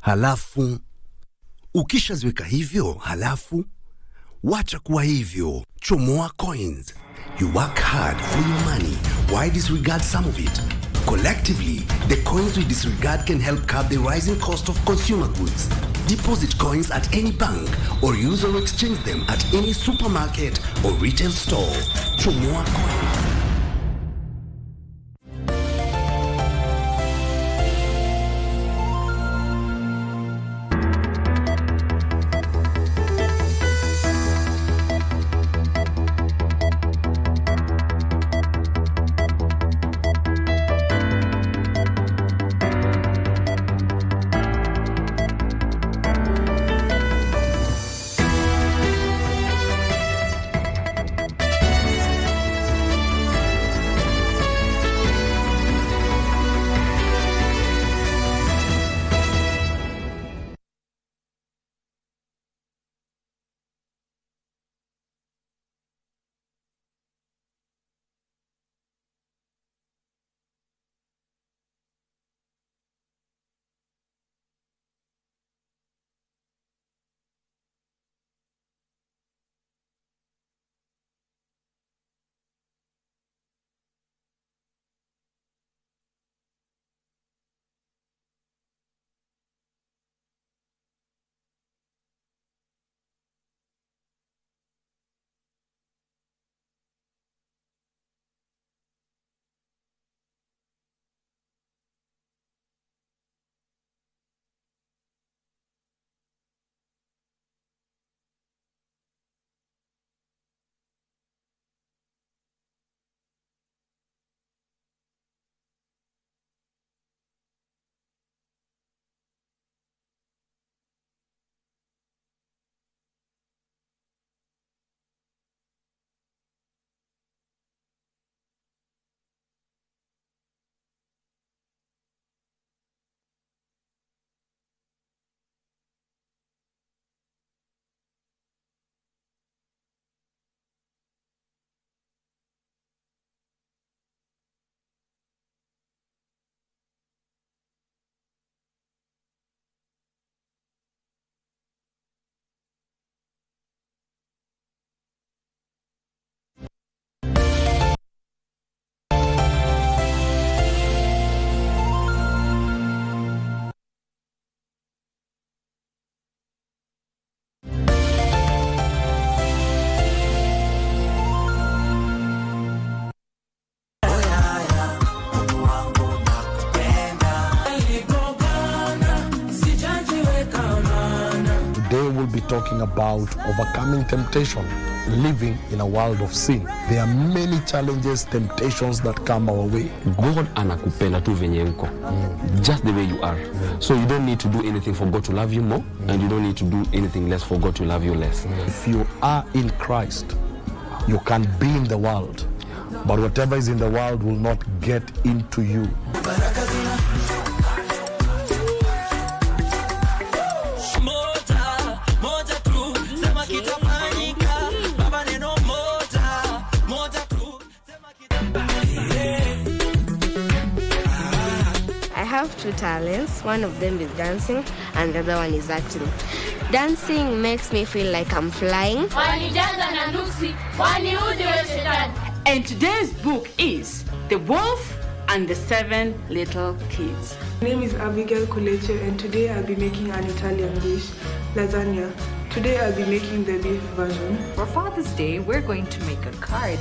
Halafu ukishaziweka hivyo, halafu wacha kuwa hivyo, chomoa coins. You work hard for your money. Why disregard some of it? Collectively, the coins we disregard can help curb the rising cost of consumer goods. Deposit coins at any bank or use or exchange them at any supermarket or retail store. Chomoa coins. We'll be talking about overcoming temptation, living in a world of sin. There are many challenges, temptations that come our way. God anakupenda tu venye uko, just the way you are. So you don't need to do anything for God to love you more, and you don't need to do anything less for God to love you less. If you are in Christ, you can be in the world, but whatever is in the world will not get into you. I have two talents. One of them is dancing and the other one is acting. Dancing makes me feel like I'm flying. And today's book is The Wolf and the Seven Little Kids. My name is Abigail Kuleche, and today I'll be making an Italian dish, lasagna. Today I'll be making the beef version. For Father's Day, we're going to make a card.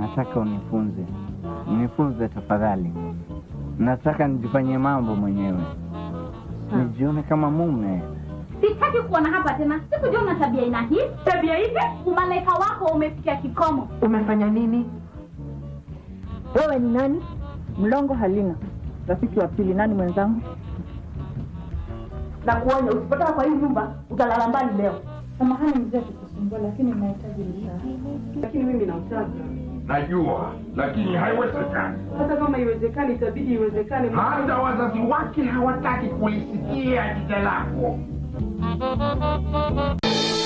nataka unifunze tafadhali. Nataka nijifanyie mambo mwenyewe, nijione kama mume. Sitaki kuona hapa tena. Sikujua una tabia ina hii. Tabia hivi? Umalaika wako umefikia kikomo. Umefanya nini? Wewe ni nani? Mlongo Halina. Rafiki wa pili nani mwenzangu? Na kuonya usipotaka kwa hii nyumba utalala mbali leo. Samahani mzee kukusumbua lakini ninahitaji msaada. Lakini mimi namtaka. Najua, lakini haiwezekani. Hata kama iwezekani itabidi iwezekane. Hata wazazi wake hawataki kulisikia jina lako.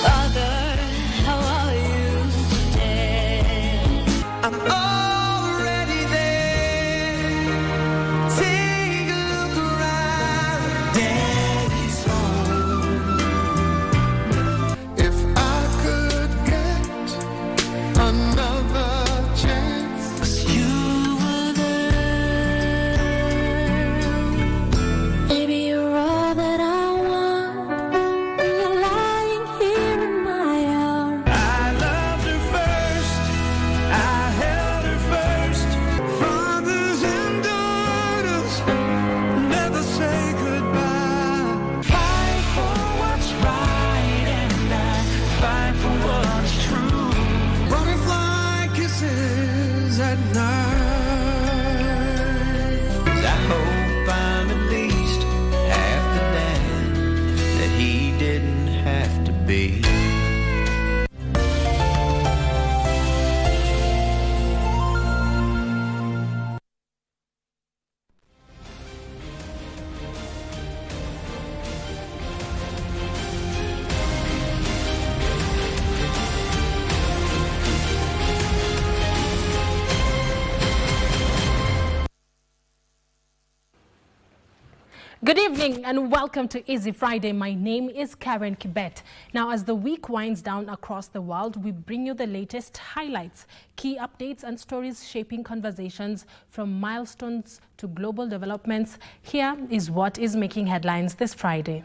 Father, how are you today? I'm already there. Take a look around. Daddy's home. If I could get another chance, 'cause you were there. Baby, you're all that I want. You're lying here in my arms. I loved her first. I held her first. Fathers and daughters never say goodbye. Fight for what's right and I fight for what's true. Butterfly kisses at night. I hope I'm at least half the man that he didn't have to be. Good evening and welcome to Easy Friday. My name is Carren Kibbett. Now, as the week winds down across the world, we bring you the latest highlights, key updates and stories shaping conversations from milestones to global developments. Here is what is making headlines this Friday.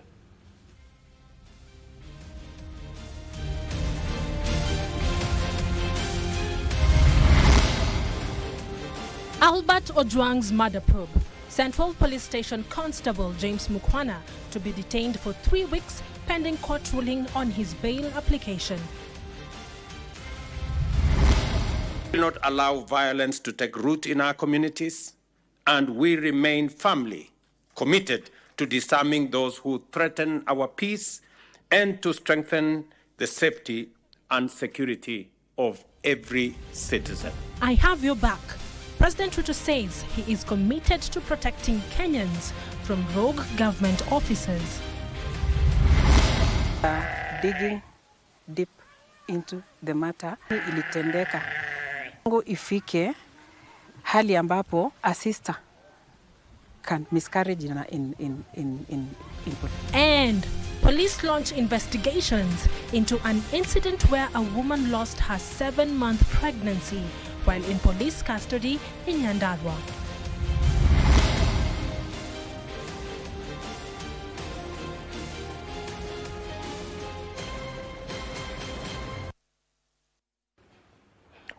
Albert Ojwang's murder probe. Central Police Station Constable James Mukwana to be detained for 3 weeks pending court ruling on his bail application. We will not allow violence to take root in our communities, and we remain firmly committed to disarming those who threaten our peace and to strengthen the safety and security of every citizen. I have your back. President Ruto says he is committed to protecting Kenyans from rogue government officers. Digging deep into the matter, ilitendeka ngo ifike hali ambapo a sister can miscarriage in And police launch investigations into an incident where a woman lost her 7-month pregnancy while in police custody in Nyandarua.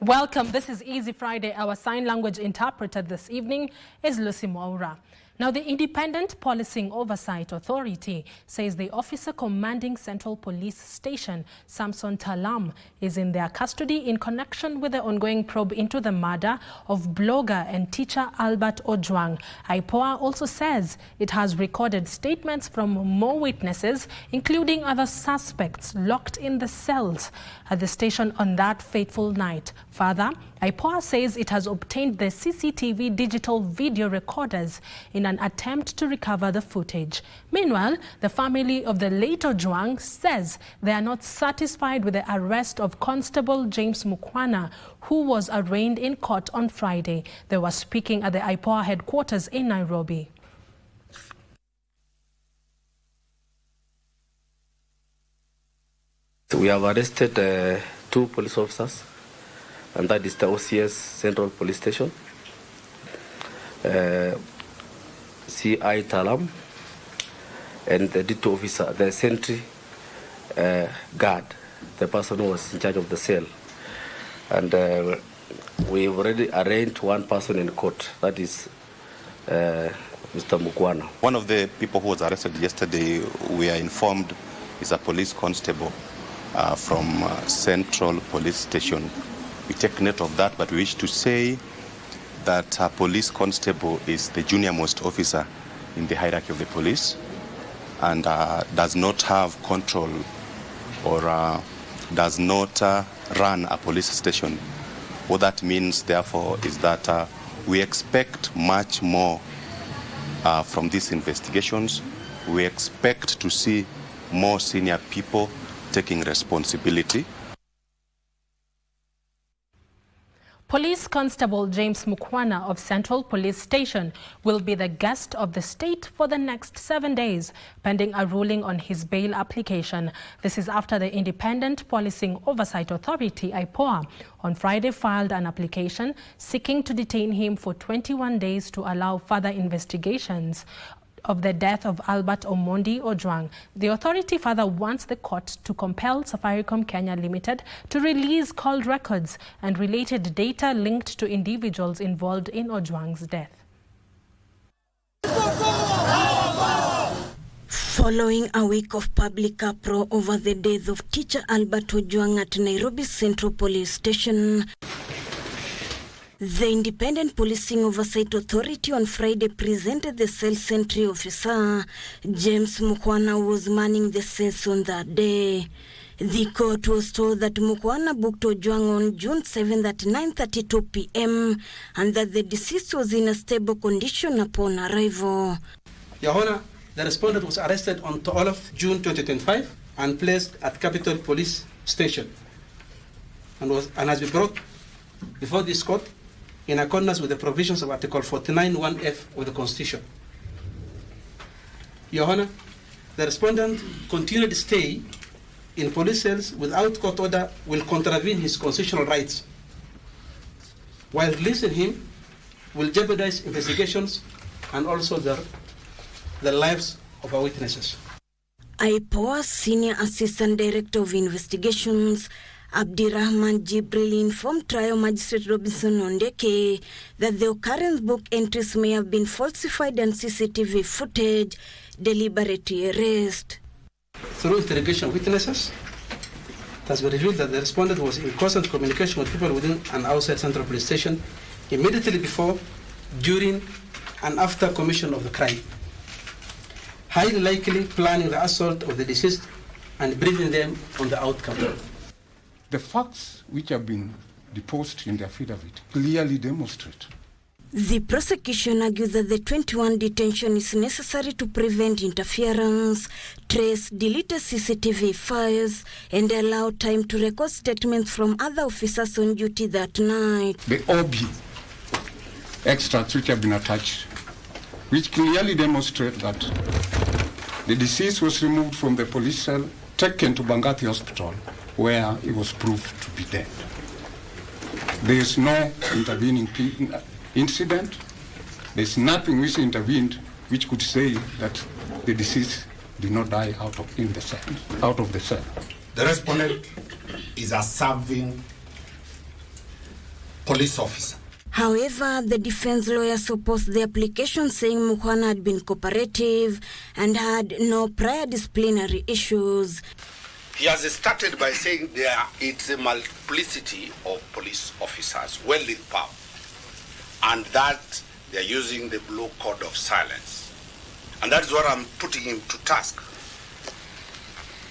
Welcome. This is Easy Friday. Our sign language interpreter this evening is Lucy Mwaura. Now, the Independent Policing Oversight Authority says the officer commanding Central Police Station, Samson Talam, is in their custody in connection with the ongoing probe into the murder of blogger and teacher Albert Ojwang. IPOA also says it has recorded statements from more witnesses, including other suspects locked in the cells at the station on that fateful night. Further, IPOA says it has obtained the CCTV digital video recorders in an attempt to recover the footage. Meanwhile, the family of the late Ojwang says they are not satisfied with the arrest of Constable James Mukwana, who was arraigned in court on Friday. They were speaking at the IPOA headquarters in Nairobi. We have arrested 2 police officers, and that is the OCS Central Police Station, CI Talam, and the D2 officer, the sentry guard, the person who was in charge of the cell. And We've already arraigned one person in court. That is Mr. Mukwana. One of the people who was arrested yesterday, we are informed, is a police constable from Central Police Station. We take note of that, but we wish to say that a police constable is the junior most officer in the hierarchy of the police and does not have control or does not run a police station. What that means, therefore, is that we expect much more from these investigations. We expect to see more senior people taking responsibility. Police Constable James Mukwana of Central Police Station will be the guest of the state for the next 7 days, pending a ruling on his bail application. This is after the Independent Policing Oversight Authority, IPOA, on Friday filed an application seeking to detain him for 21 days to allow further investigations of the death of Albert Omondi Ojwang. The authority further wants the court to compel Safaricom Kenya Limited to release call records and related data linked to individuals involved in Ojwang's death. Following a week of public uproar over the death of teacher Albert Ojwang at Nairobi Central Police Station, the Independent Policing Oversight Authority on Friday presented the cell sentry officer. James Mukwana was manning the cells on that day. The court was told that Mukwana booked Ojwang on June 7th at 9:32 p.m. and that the deceased was in a stable condition upon arrival. Your Honor, the respondent was arrested on 12th June 2025 and placed at Capital Police Station and has been brought before this court in accordance with the provisions of Article 49(1)(f) of the Constitution. Your Honor, the respondent continued to stay in police cells without court order will contravene his constitutional rights, while releasing him will jeopardize investigations and also the lives of our witnesses. IPOA Senior Assistant Director of Investigations Abdirahman Jibril informed Trial Magistrate Robinson Ondeke that the occurrence book entries may have been falsified and CCTV footage deliberate arrest. Through interrogation of witnesses, it has been revealed that the respondent was in constant communication with people within and outside Central Police Station immediately before, during, and after commission of the crime, highly likely planning the assault of the deceased and briefing them on the outcome. The facts which have been deposed in the affidavit clearly demonstrate. The prosecution argued that the 21 detention is necessary to prevent interference, trace deleted CCTV files, and allow time to record statements from other officers on duty that night. The OB extracts which have been attached, which clearly demonstrate that the deceased was removed from the police cell, taken to Bangati Hospital, where he was proved to be dead. There is no intervening incident. There is nothing which intervened which could say that the deceased did not die out of the cell. The respondent is a serving police officer. However, the defense lawyers opposed the application, saying Mukwana had been cooperative and had no prior disciplinary issues. He has started by saying it's a multiplicity of police officers, well with power, and that they're using the blue code of silence. And that's what I'm putting him to task.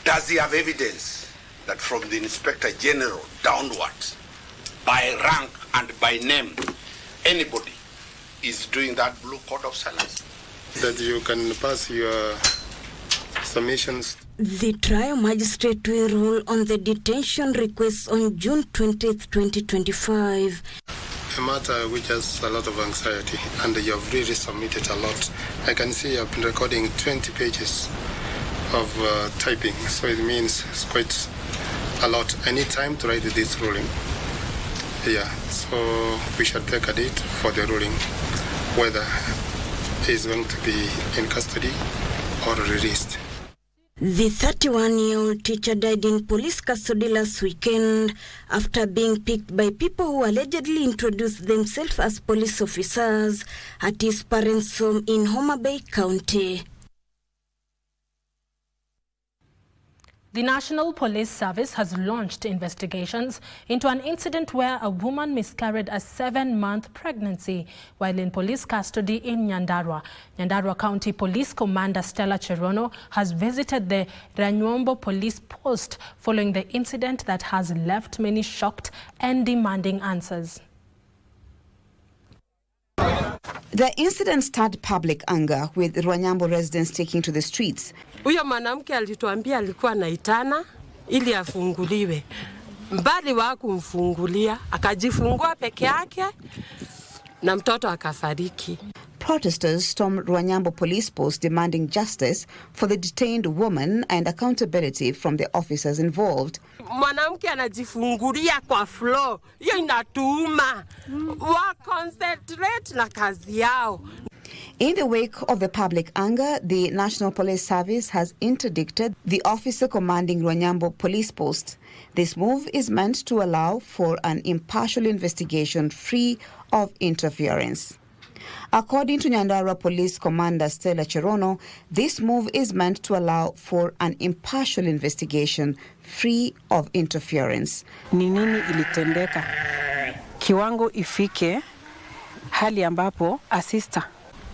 Does he have evidence that from the Inspector General downwards, by rank and by name, anybody is doing that blue code of silence? That you can pass your submissions. The trial magistrate will rule on the detention request on June 20th, 2025. A matter which has a lot of anxiety, and you have really submitted a lot. I can see you have been recording 20 pages of typing, so it means it's quite a lot. I need time to write this ruling. Yeah, so we shall take a date for the ruling, whether he's going to be in custody or released. The 31-year-old teacher died in police custody last weekend after being picked by people who allegedly introduced themselves as police officers at his parents' home in Homa Bay County. The National Police Service has launched investigations into an incident where a woman miscarried a 7-month pregnancy while in police custody in Nyandarua. Nyandarua County Police Commander Stella Cherono has visited the Ranyombo Police Post following the incident that has left many shocked and demanding answers. The incident stirred public anger, with Rwanyambo residents taking to the streets. Huyo mwanamke alituambia alikuwa anaitana ili afunguliwe. Mbali wa kumfungulia, akajifungua peke yake na mtoto akafariki. Protesters stormed Rwanyambo Police Post demanding justice for the detained woman and accountability from the officers involved. Mwanamke anajifungulia kwa floor, hiyo inatuuma. Wa concentrate na kazi yao. In the wake of the public anger, the National Police Service has interdicted the officer commanding Rwanyambo Police Post. This move is meant to allow for an impartial investigation free of interference. According to Nyandarua Police Commander Stella Cherono, this move is meant to allow for an impartial investigation free of interference. Ni nini ilitendeka? Kiwango ifike hali ambapo a sister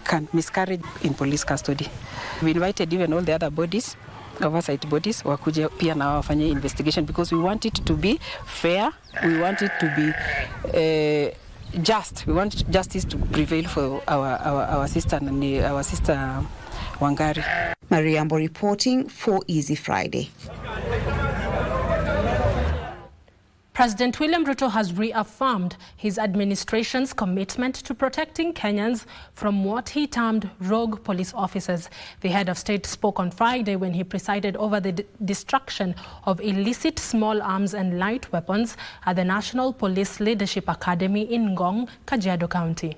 can miscarry in police custody. We invited even all the other bodies, oversight bodies, wakuje pia na wafanye investigation because we want it to be fair, we want it to be just. We want justice to prevail for our sister Wangari. Mariambo reporting for Easy Friday. President William Ruto has reaffirmed his administration's commitment to protecting Kenyans from what he termed rogue police officers. The head of state spoke on Friday when he presided over the destruction of illicit small arms and light weapons at the National Police Leadership Academy in Ngong, Kajiado County.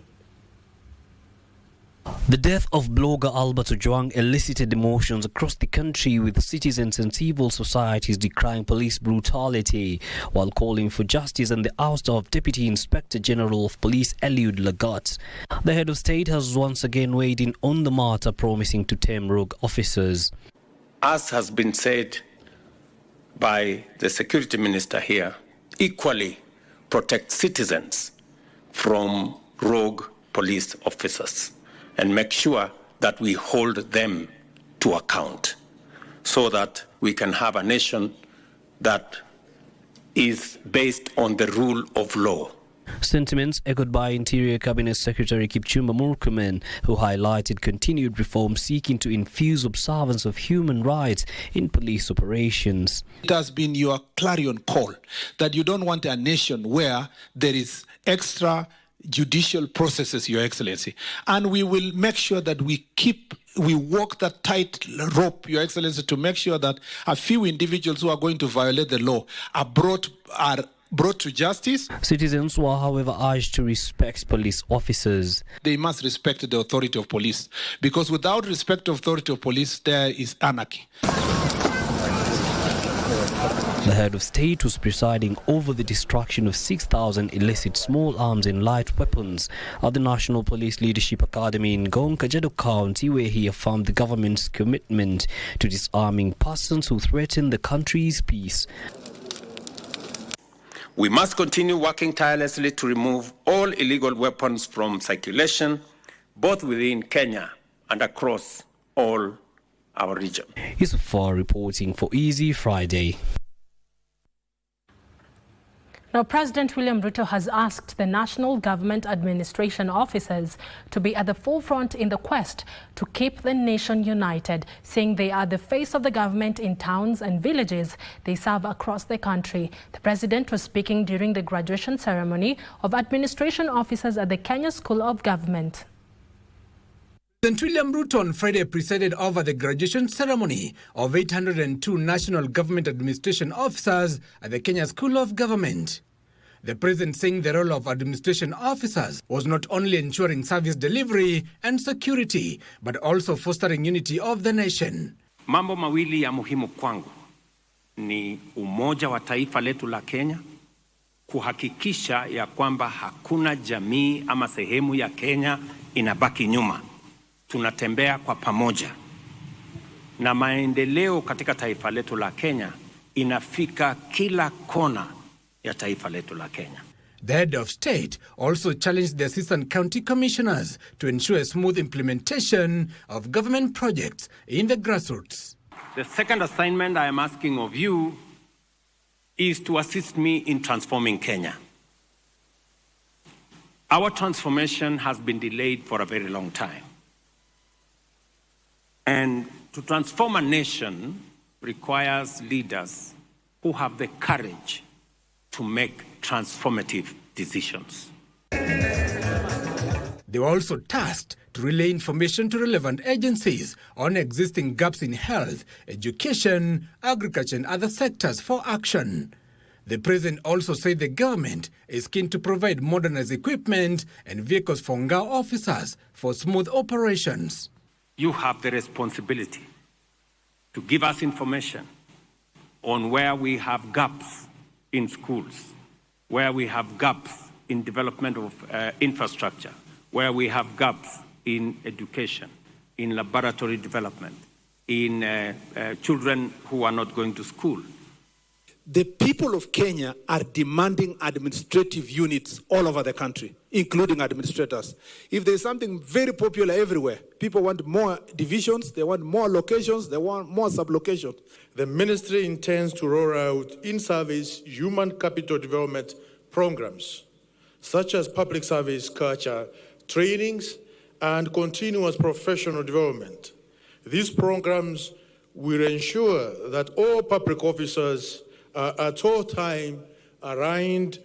The death of blogger Albert Ojwang elicited emotions across the country, with citizens and civil societies decrying police brutality while calling for justice and the ouster of Deputy Inspector General of Police Eliud Lagat. The head of state has once again weighed in on the matter, promising to tame rogue officers. As has been said by the security minister here, equally protect citizens from rogue police officers and make sure that we hold them to account so that we can have a nation that is based on the rule of law. Sentiments echoed by Interior Cabinet Secretary Kipchumba Murkomen, who highlighted continued reform seeking to infuse observance of human rights in police operations. It has been your clarion call that you don't want a nation where there is extra judicial processes, Your Excellency, and we will make sure that we walk that tight rope, Your Excellency, to make sure that a few individuals who are going to violate the law are brought to justice. Citizens were, however, urged to respect police officers. They must respect the authority of police, because without respect of authority of police, there is anarchy. The head of state was presiding over the destruction of 6,000 illicit small arms and light weapons at the National Police Leadership Academy in Ngong, Kajiado County, where he affirmed the government's commitment to disarming persons who threaten the country's peace. We must continue working tirelessly to remove all illegal weapons from circulation, both within Kenya and across all our region. Yusufar reporting for Easy Friday. Now, President William Ruto has asked the national government administration officers to be at the forefront in the quest to keep the nation united, saying they are the face of the government in towns and villages they serve across the country. The president was speaking during the graduation ceremony of administration officers at the Kenya School of Government. President William Ruto on Friday presided over the graduation ceremony of 802 national government administration officers at the Kenya School of Government. The president saying the role of administration officers was not only ensuring service delivery and security, but also fostering unity of the nation. Mambo mawili ya muhimu kwangu ni umoja wa taifa letu la Kenya, kuhakikisha ya kwamba hakuna jamii ama sehemu ya Kenya inabaki nyuma. Tunatembea kwa pamoja. Na maendeleo katika taifa letu la Kenya inafika kila kona ya taifa letu la Kenya. The head of state also challenged the assistant county commissioners to ensure a smooth implementation of government projects in the grassroots. The second assignment I am asking of you is to assist me in transforming Kenya. Our transformation has been delayed for a very long time. And to transform a nation requires leaders who have the courage to make transformative decisions. They were also tasked to relay information to relevant agencies on existing gaps in health, education, agriculture and other sectors for action. The president also said the government is keen to provide modernized equipment and vehicles for Ngao officers for smooth operations. You have the responsibility to give us information on where we have gaps in schools, where we have gaps in development of infrastructure, where we have gaps in education, in laboratory development, in children who are not going to school. The people of Kenya are demanding administrative units all over the country, including administrators. If there's something very popular everywhere, people want more divisions, they want more locations, they want more sub-locations. The ministry intends to roll out in-service human capital development programs, such as public service culture, trainings, and continuous professional development. These programs will ensure that all public officers are at all time aligned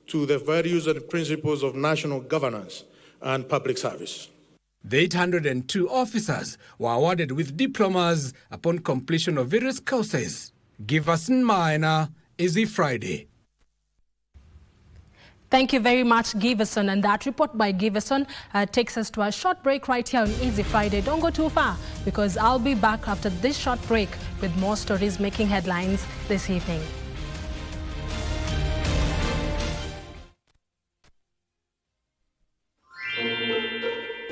to the values and principles of national governance and public service. The 802 officers were awarded with diplomas upon completion of various courses. Giverson Minor, Easy Friday. Thank you very much, Giverson. And that report by Giverson takes us to a short break right here on Easy Friday. Don't go too far, because I'll be back after this short break with more stories making headlines this evening.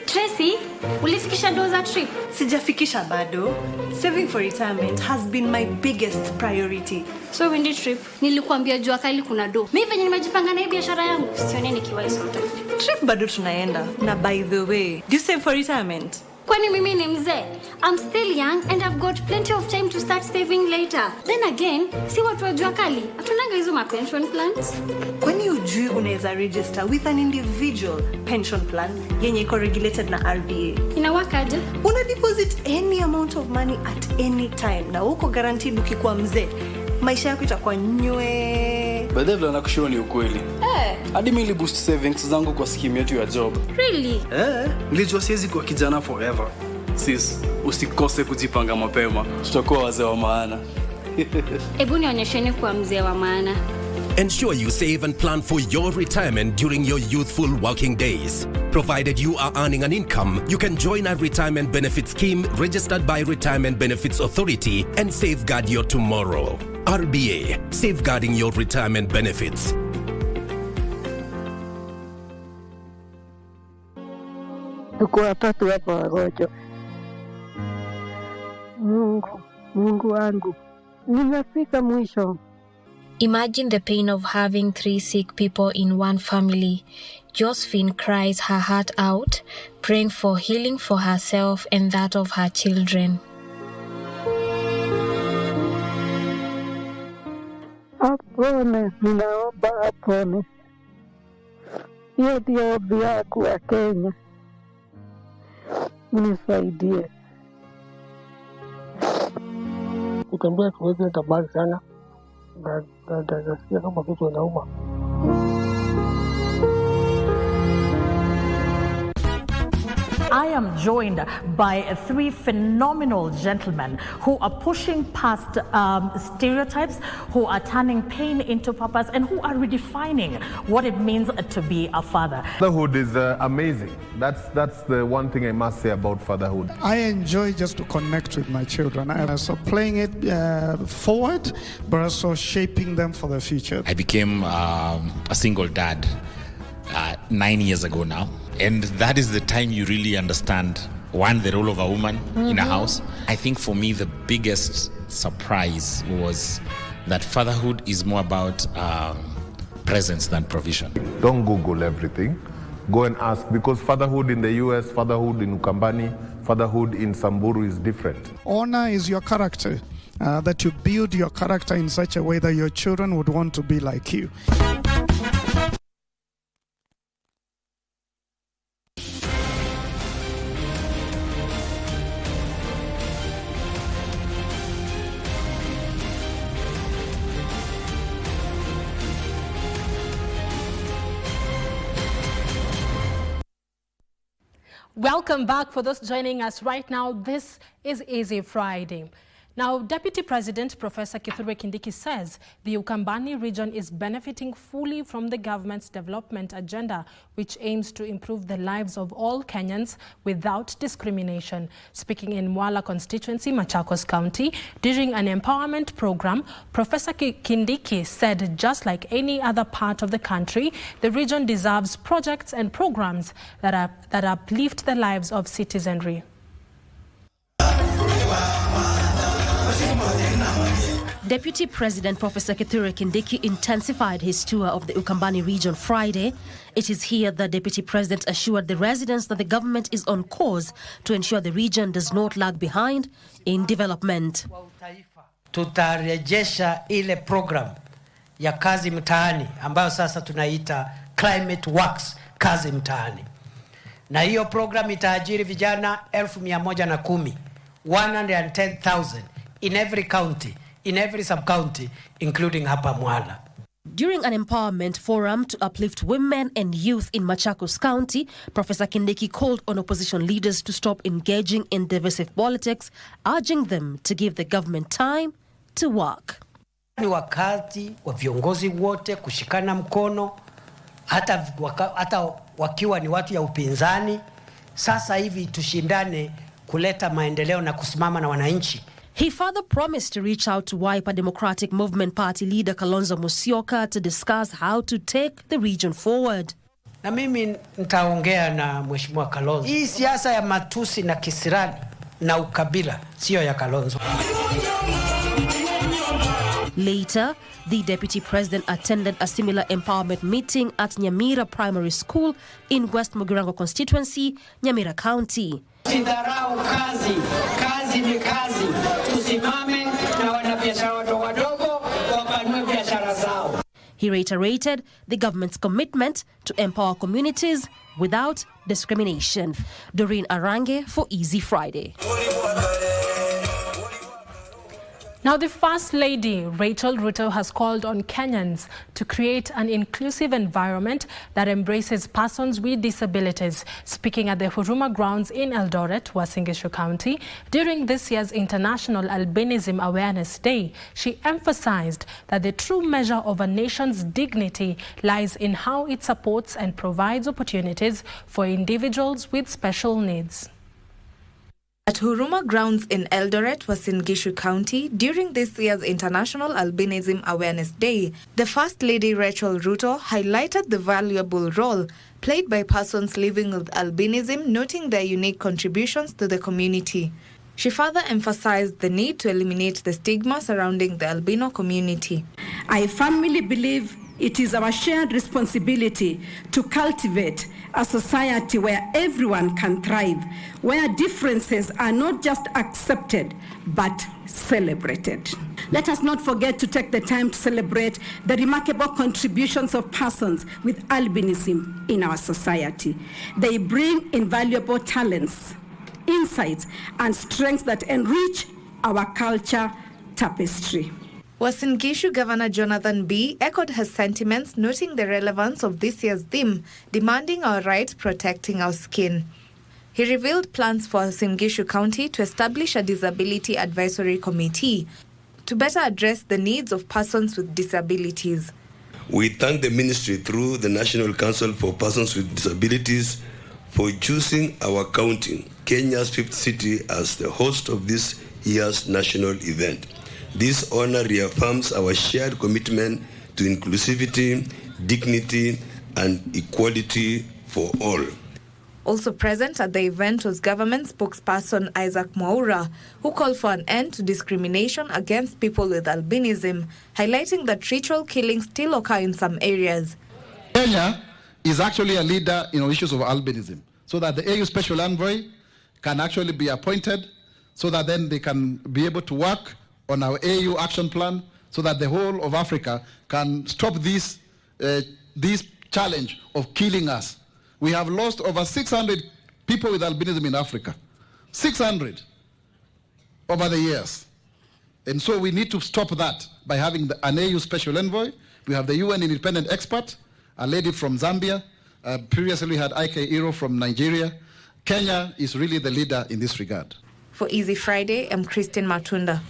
Tracy, ulifikisha doza trip? Sijafikisha bado. Saving for retirement has been my biggest priority. So windy trip, nilikuambia jua kali kuna do. Mimi venye nimejipanga na hii biashara yangu, sione nikiwahi sote. Trip bado tunaenda. Na by the way, do you save for retirement? Kwani mimi ni mzee? I'm still young and I've got plenty of time to start saving later. Then again, si watu wa jua kali, hatunanga hizo ma pension plans. Kwani ujui unaweza register with an individual pension plan yenye iko regulated na RBA? Inawakaje? Una deposit any amount of money at any time na uko guaranteed ukikuwa mzee. Maisha yako itakuwa nywe. Baada vile nakushua ni ukweli. Hadi mimi boost savings zangu kwa scheme yetu ya job. Really? Nilijua siwezi kuwa kijana forever. Sis, usikose kujipanga mapema. Tutakuwa wazee wa maana. Ebu nionyesheni kuwa mzee wa maana. Ensure you save and plan for your retirement during your youthful working days. Provided you are earning an income, you can join a retirement benefit scheme registered by Retirement Benefits Authority and safeguard your tomorrow. RBA, safeguarding your retirement benefits. Tuko watatu hapa wagonjwa. Mungu wangu, nimefika mwisho. Imagine the pain of having 3 sick people in one family. Josephine cries her heart out, praying for healing for herself and that of her children. Apone, ninaomba apone. Hiyo ndio ombi yangu ya Kenya. Nisaidie. Kutembea tuweze tabari sana. Nasikia kama kitu inauma. I am joined by three phenomenal gentlemen who are pushing past stereotypes, who are turning pain into purpose, and who are redefining what it means to be a father. Fatherhood is amazing. That's the one thing I must say about fatherhood. I enjoy just to connect with my children. So playing it forward, but also shaping them for the future. I became a single dad 9 years ago now. And that is the time you really understand, one, the role of a woman in a house. I think for me, the biggest surprise was that fatherhood is more about presence than provision. Don't Google everything. Go and ask, because fatherhood in the US, fatherhood in Ukambani, fatherhood in Samburu is different. Honor is your character, that you build your character in such a way that your children would want to be like you. Welcome back for those joining us right now. This is Easy Friday. Now, Deputy President Professor Kithure Kindiki says the Ukambani region is benefiting fully from the government's development agenda, which aims to improve the lives of all Kenyans without discrimination. Speaking in Mwala constituency, Machakos County, during an empowerment program, Professor Kindiki said just like any other part of the country, the region deserves projects and programs that uplift the lives of citizenry. Deputy President Professor Kithure Kindiki intensified his tour of the Ukambani region Friday. It is here that Deputy President assured the residents that the government is on course to ensure the region does not lag behind in development. Tutarejesha ile program ya kazi mtaani ambayo sasa tunaita Climate Works kazi mtaani. Na hiyo program itaajiri vijana 110,000, 110,000 in every county, in every sub-county, including hapa Mwala. During an empowerment forum to uplift women and youth in Machakos County, Professor Kindiki called on opposition leaders to stop engaging in divisive politics, urging them to give the government time to work. Ni wakati wa viongozi wote kushikana mkono, hata wakiwa ni watu ya upinzani. Sasa hivi tushindane kuleta maendeleo na kusimama na wananchi. He further promised to reach out to Wiper Democratic Movement Party leader Kalonzo Musyoka to discuss how to take the region forward. Na mimi nitaongea na Mheshimiwa Kalonzo. Hii siasa ya matusi na kisirani na ukabila sio ya Kalonzo. Later, the Deputy President attended a similar empowerment meeting at Nyamira Primary School in West Mugirango constituency, Nyamira County. Sidharau kazi, kazi ni kazi. Tusimame na wanabiashara wadogo wapanue biashara zao. He reiterated the government's commitment to empower communities without discrimination. Doreen Arange for Easy Friday. Now, the First Lady, Rachel Ruto, has called on Kenyans to create an inclusive environment that embraces persons with disabilities. Speaking at the Huruma grounds in Eldoret, Uasin Gishu County, during this year's International Albinism Awareness Day, she emphasized that the true measure of a nation's dignity lies in how it supports and provides opportunities for individuals with special needs. At Huruma grounds in Eldoret, Uasin Gishu County, during this year's International Albinism Awareness Day, the First Lady Rachel Ruto highlighted the valuable role played by persons living with albinism, noting their unique contributions to the community. She further emphasized the need to eliminate the stigma surrounding the albino community. I firmly believe it is our shared responsibility to cultivate a society where everyone can thrive, where differences are not just accepted, but celebrated. Let us not forget to take the time to celebrate the remarkable contributions of persons with albinism in our society. They bring invaluable talents, insights, and strengths that enrich our culture tapestry. Uasin Gishu Governor Jonathan B. echoed her sentiments, noting the relevance of this year's theme, demanding our rights, protecting our skin. He revealed plans for Singishu County to establish a disability advisory committee to better address the needs of persons with disabilities. We thank the ministry through the National Council for Persons with Disabilities for choosing our county, Kenya's 5th city, as the host of this year's national event. This honor reaffirms our shared commitment to inclusivity, dignity, and equality for all. Also present at the event was government spokesperson Isaac Mwaura, who called for an end to discrimination against people with albinism, highlighting that ritual killings still occur in some areas. Kenya is actually a leader in issues of albinism, so that the AU Special Envoy can actually be appointed, so that then they can be able to work on our AU action plan, so that the whole of Africa can stop this challenge of killing us. We have lost over 600 people with albinism in Africa. 600 over the years. And so we need to stop that by having an AU Special Envoy. We have the UN independent expert, a lady from Zambia. Previously we had Ike Iro from Nigeria. Kenya is really the leader in this regard. For Easy Friday, I'm Christine Matunda.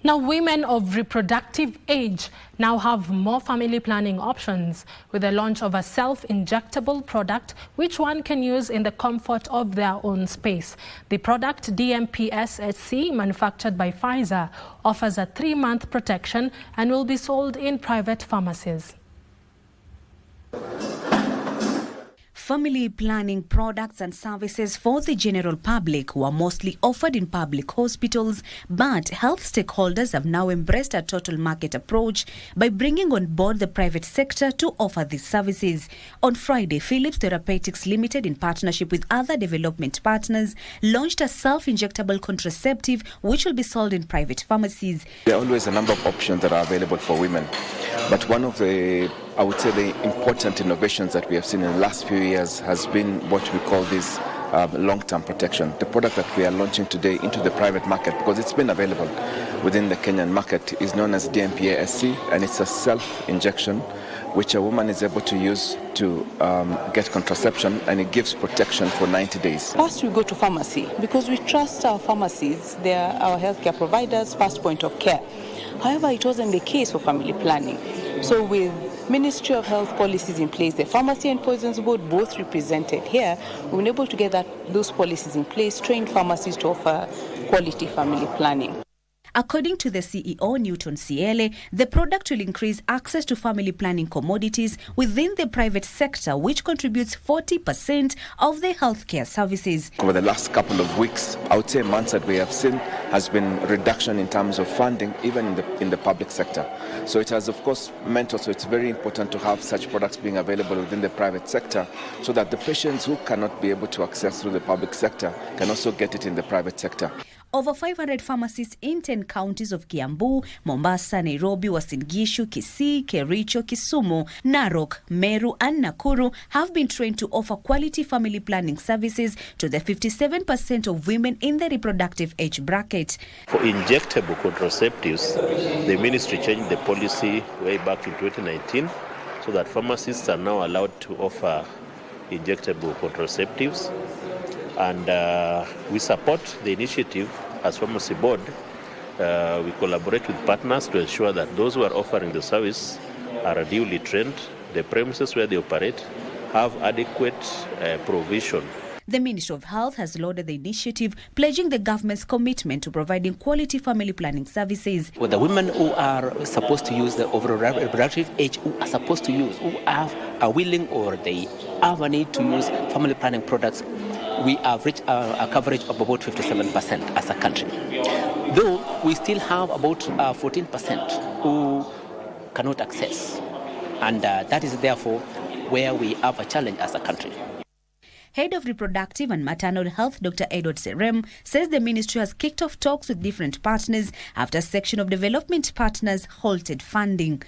Now, women of reproductive age now have more family planning options with the launch of a self-injectable product which one can use in the comfort of their own space. The product, DMPSHC, manufactured by Pfizer, offers a 3-month protection and will be sold in private pharmacies. Family planning products and services for the general public were mostly offered in public hospitals, but health stakeholders have now embraced a total market approach by bringing on board the private sector to offer these services. On Friday, Philips Therapeutics Limited, in partnership with other development partners, launched a self-injectable contraceptive which will be sold in private pharmacies. There are always a number of options that are available for women, but one of the important innovations that we have seen in the last few years has been what we call this long-term protection. The product that we are launching today into the private market, because it's been available within the Kenyan market, is known as DMPASC, and it's a self-injection which a woman is able to use to get contraception, and it gives protection for 90 days. First, we go to pharmacy because we trust our pharmacies. They are our healthcare providers' first point of care. However, it wasn't the case for family planning. So with Ministry of Health policies in place, the Pharmacy and Poisons Board both represented here, we've been able to get those policies in place, train pharmacies to offer quality family planning. According to the CEO, Newton Ciele, the product will increase access to family planning commodities within the private sector, which contributes 40% of the healthcare services. Over the last couple of weeks, I would say months, that we have seen has been reduction in terms of funding, even in the public sector. So it has, of course, meant also it's very important to have such products being available within the private sector, so that the patients who cannot be able to access through the public sector can also get it in the private sector. Over 500 pharmacists in 10 counties of Kiambu, Mombasa, Nairobi, Uasin Gishu, Kisii, Kericho, Kisumu, Narok, Meru and Nakuru have been trained to offer quality family planning services to the 57% of women in the reproductive age bracket. For injectable contraceptives, the ministry changed the policy way back in 2019 so that pharmacists are now allowed to offer injectable contraceptives. And we support the initiative as Pharmacy Board. We collaborate with partners to ensure that those who are offering the service are duly trained, the premises where they operate have adequate provision. The Ministry of Health has lauded the initiative, pledging the government's commitment to providing quality family planning services. Well, the women who are supposed to use the over reproductive age, who are supposed to use, who are willing or they have a need to use family planning products, we have reached a coverage of about 57% as a country. Though we still have about 14% who cannot access. And that is therefore where we have a challenge as a country. Head of Reproductive and Maternal Health, Dr. Edward Serem, says the ministry has kicked off talks with different partners after a section of development partners halted funding.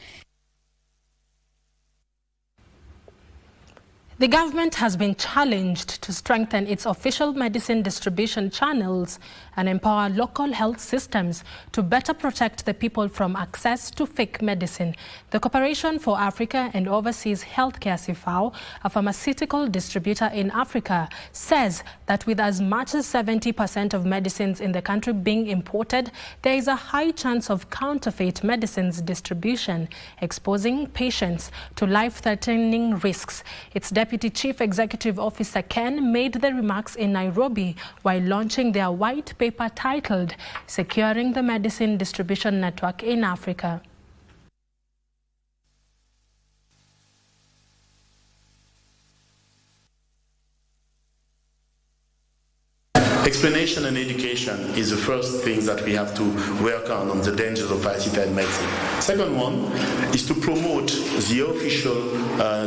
The government has been challenged to strengthen its official medicine distribution channels and empower local health systems to better protect the people from access to fake medicine. The Corporation for Africa and Overseas Healthcare (CFAO), a pharmaceutical distributor in Africa, says that with as much as 70% of medicines in the country being imported, there is a high chance of counterfeit medicines distribution, exposing patients to life-threatening risks. Its Deputy Chief Executive Officer Carren made the remarks in Nairobi while launching their white paper titled "Securing the Medicine Distribution Network in Africa." Explanation and education is the first thing that we have to work on the dangers of falsified medicine. Second one is to promote the official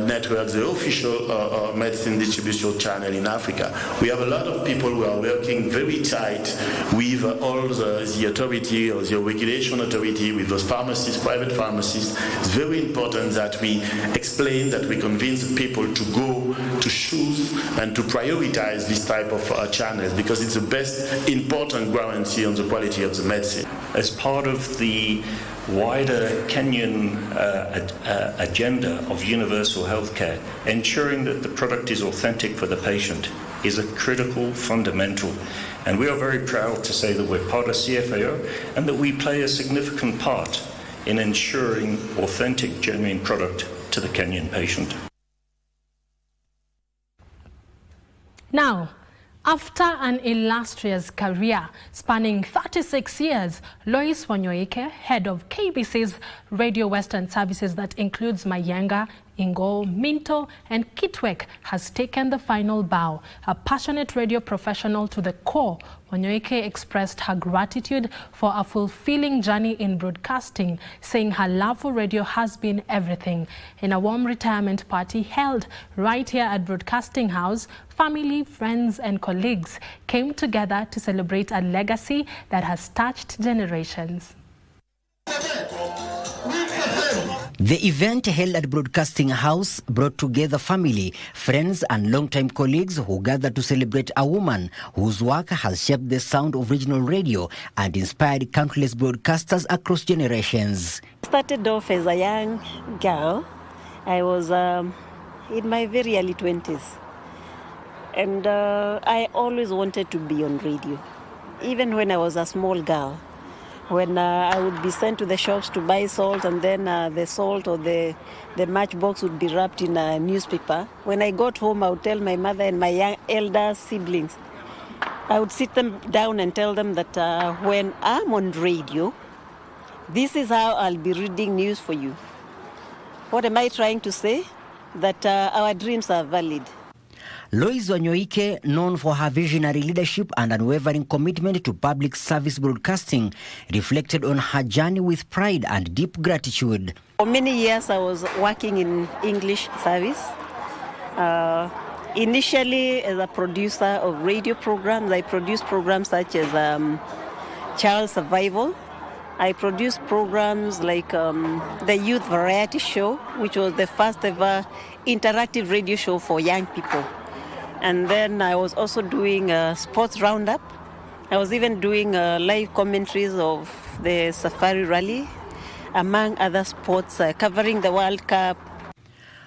network, the official medicine distribution channel in Africa. We have a lot of people who are working very tight with all the authority or the regulation authority, with those pharmacists, private pharmacists. It's very important that we explain, that we convince people to go to choose and to prioritize this type of channels, because it's the best important guarantee on the quality of the medicine. As part of the wider Kenyan agenda of universal healthcare, ensuring that the product is authentic for the patient is a critical, fundamental. And we are very proud to say that we're part of CFAO and that we play a significant part in ensuring authentic, genuine product to the Kenyan patient. Now, after an illustrious career spanning 36 years, Lois Wanyoike, head of KBC's Radio Western services that includes Mayenga, Ingo, Minto and Kitwek, has taken the final bow. A passionate radio professional to the core, Wanyoike expressed her gratitude for a fulfilling journey in broadcasting, saying her love for radio has been everything. In a warm retirement party held right here at Broadcasting House, family, friends and colleagues came together to celebrate a legacy that has touched generations. The event held at Broadcasting House brought together family, friends and long-time colleagues who gathered to celebrate a woman whose work has shaped the sound of regional radio and inspired countless broadcasters across generations. I started off as a young girl. I was in my very early 20s. And I always wanted to be on radio, even when I was a small girl. When I would be sent to the shops to buy salt, and then the salt or the matchbox would be wrapped in a newspaper. When I got home, I would tell my mother and my young elder siblings, I would sit them down and tell them that when I'm on radio, this is how I'll be reading news for you. What am I trying to say? That our dreams are valid. Lois Wanyoike, known for her visionary leadership and unwavering commitment to public service broadcasting, reflected on her journey with pride and deep gratitude. For many years, I was working in English service. Initially, as a producer of radio programs, I produced programs such as Child Survival. I produced programs like the Youth Variety Show, which was the first ever interactive radio show for young people. And then I was also doing a sports roundup. I was even doing live commentaries of the Safari Rally, among other sports, covering the World Cup.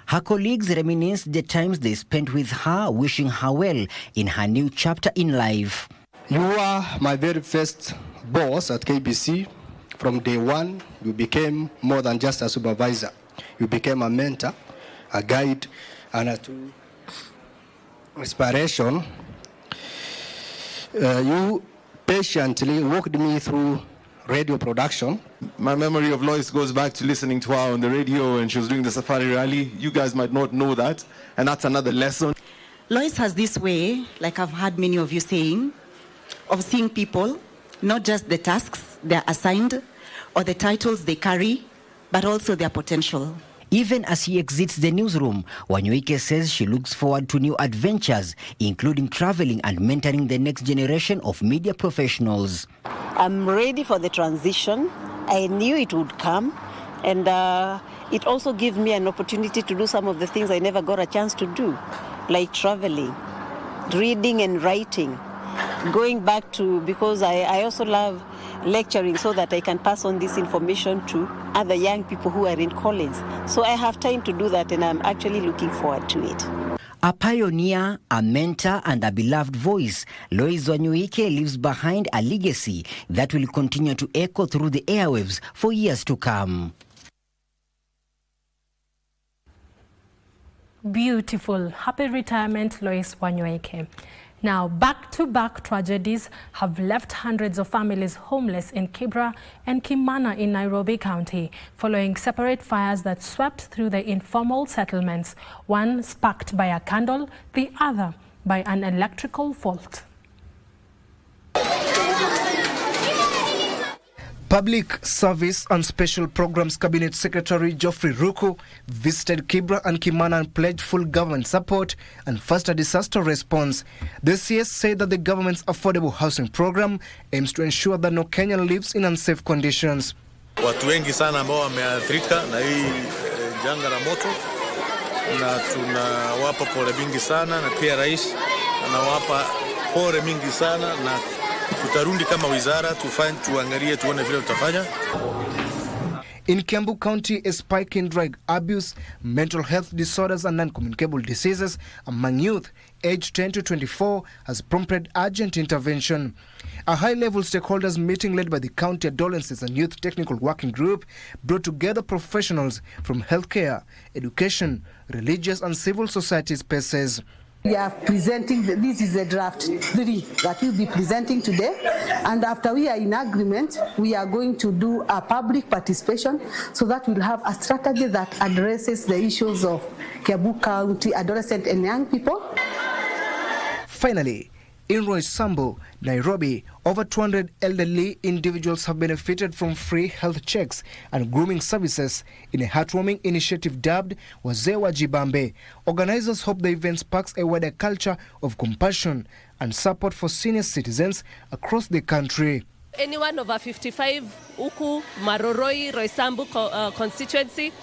Her colleagues reminisced the times they spent with her, wishing her well in her new chapter in life. You were my very first boss at KBC. From day one, you became more than just a supervisor. You became a mentor, a guide, and a tool. Inspiration. You patiently walked me through radio production. My memory of Lois goes back to listening to her on the radio when she was doing the Safari Rally. You guys might not know that, and that's another lesson. Lois has this way, like I've heard many of you saying, of seeing people, not just the tasks they're assigned or the titles they carry, but also their potential. Even as she exits the newsroom, Wanyoike says she looks forward to new adventures, including traveling and mentoring the next generation of media professionals. I'm ready for the transition. I knew it would come, and it also gives me an opportunity to do some of the things I never got a chance to do, like traveling, reading and writing, going back to, because I also love lecturing so that I can pass on this information to other young people who are in college. So I have time to do that, and I'm actually looking forward to it. A pioneer, a mentor, and a beloved voice, Lois Wanyuike leaves behind a legacy that will continue to echo through the airwaves for years to come. Beautiful. Happy retirement, Lois Wanyuike. Now, back-to-back tragedies have left hundreds of families homeless in Kibbett and Kimana in Nairobi County, following separate fires that swept through the informal settlements, one sparked by a candle, the other by an electrical fault. Public Service and Special Programs Cabinet Secretary Geoffrey Ruku visited Kibbett and Kimana and pledged full government support and faster disaster response. The CS said that the government's affordable housing program aims to ensure that no Kenyan lives in unsafe conditions. Watu wengi sana ambao wameathirika na hii janga la moto, na tunawapa pole mingi sana, na pia rais anawapa pole mingi sana, na tutarundi kama wizara tuangalie tuone vile tutafanya. In Kiambu County, a spike in drug abuse, mental health disorders and non-communicable diseases among youth aged 10 to 24 has prompted urgent intervention. A high-level stakeholders meeting led by the County Adolescents and Youth Technical Working Group brought together professionals from healthcare, education, religious and civil society spaces. We are presenting, this is a draft 3 that we'll be presenting today, and after we are in agreement, we are going to do a public participation so that we'll have a strategy that addresses the issues of Kiambu County adolescent and young people. Finally, in Roysambu, Nairobi, over 200 elderly individuals have benefited from free health checks and grooming services in a heartwarming initiative dubbed Wazee wa Jibambe. Organizers hope the event sparks a wider culture of compassion and support for senior citizens across the country. Anyone over 55 huku Maroroi, Roysambu constituency,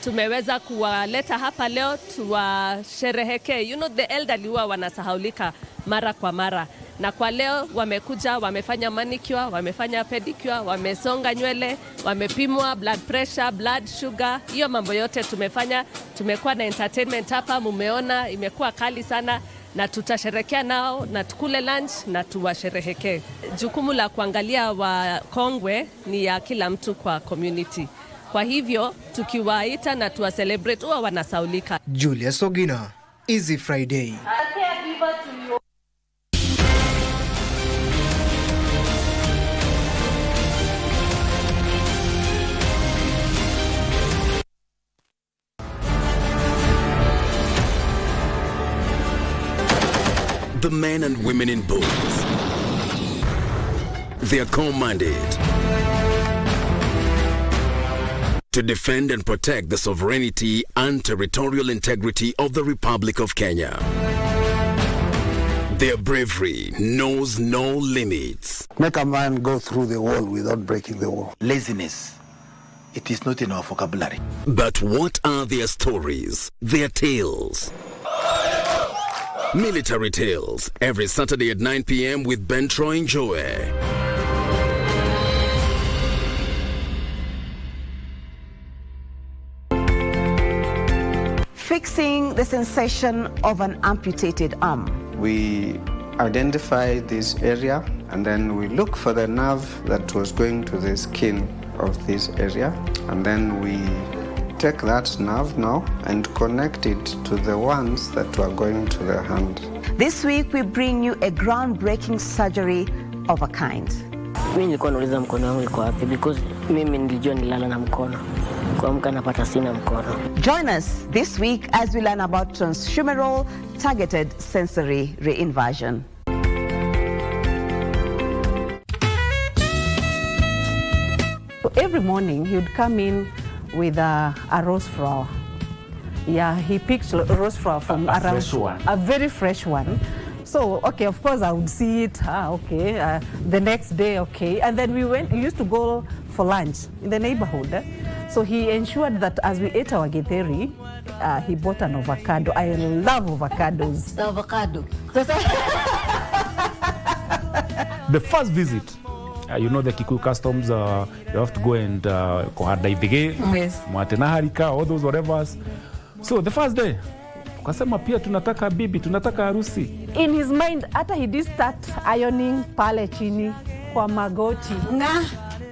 tumeweza kuwaleta hapa leo tuwasherehekee. You know, the elderly huwa wanasahaulika mara kwa mara. Na kwa leo wamekuja, wamefanya manicure, wamefanya pedicure, wamesonga nywele, wamepimwa blood pressure, blood sugar. Hiyo mambo yote tumefanya. Tumekuwa na entertainment hapa, mumeona imekuwa kali sana, na tutasherehekea nao na tukule lunch na tuwasherehekee. Jukumu la kuangalia wakongwe ni ya kila mtu kwa community. Kwa hivyo tukiwaita na tuwa celebrate huwa wanasaulika. Julius Ogina, Easy Friday. The men and women in boats, they are commanded to defend and protect the sovereignty and territorial integrity of the Republic of Kenya. Their bravery knows no limits. Make a man go through the wall without breaking the wall. Laziness, it is not in our vocabulary. But what are their stories, their tales? Military Tales, every Saturday at 9 p.m. with Ben Troy Njoe. Fixing the sensation of an amputated arm. We identify this area and then we look for the nerve that was going to the skin of this area, and then we take that nerve now and connect it to the ones that were going to the hand. This week we bring you a groundbreaking surgery of a kind. Mimi nilikuwa nauliza mkono wangu iko wapi because mimi nilijua nilala na mkono. Kuamka napata sina mkono. Join us this week as we learn about transhumeral targeted sensory reinversion. So every morning he would come in with a rose flower. Yeah, he picks rose flower from around, fresh one. A very fresh one. So, okay, of course I would see it, the next day, okay. And then we used to go for lunch in the neighborhood. So he ensured that as we ate our githeri, he bought an avocado. I love avocados. The avocado. The first visit, the Kikuyu customs, you have to go and kohadaidhige, yes, mwatenaharika, all those whatevers. So the first day, tukasema pia tunataka bibi, tunataka harusi. In his mind, after he did start ironing pale chini kwa magoti.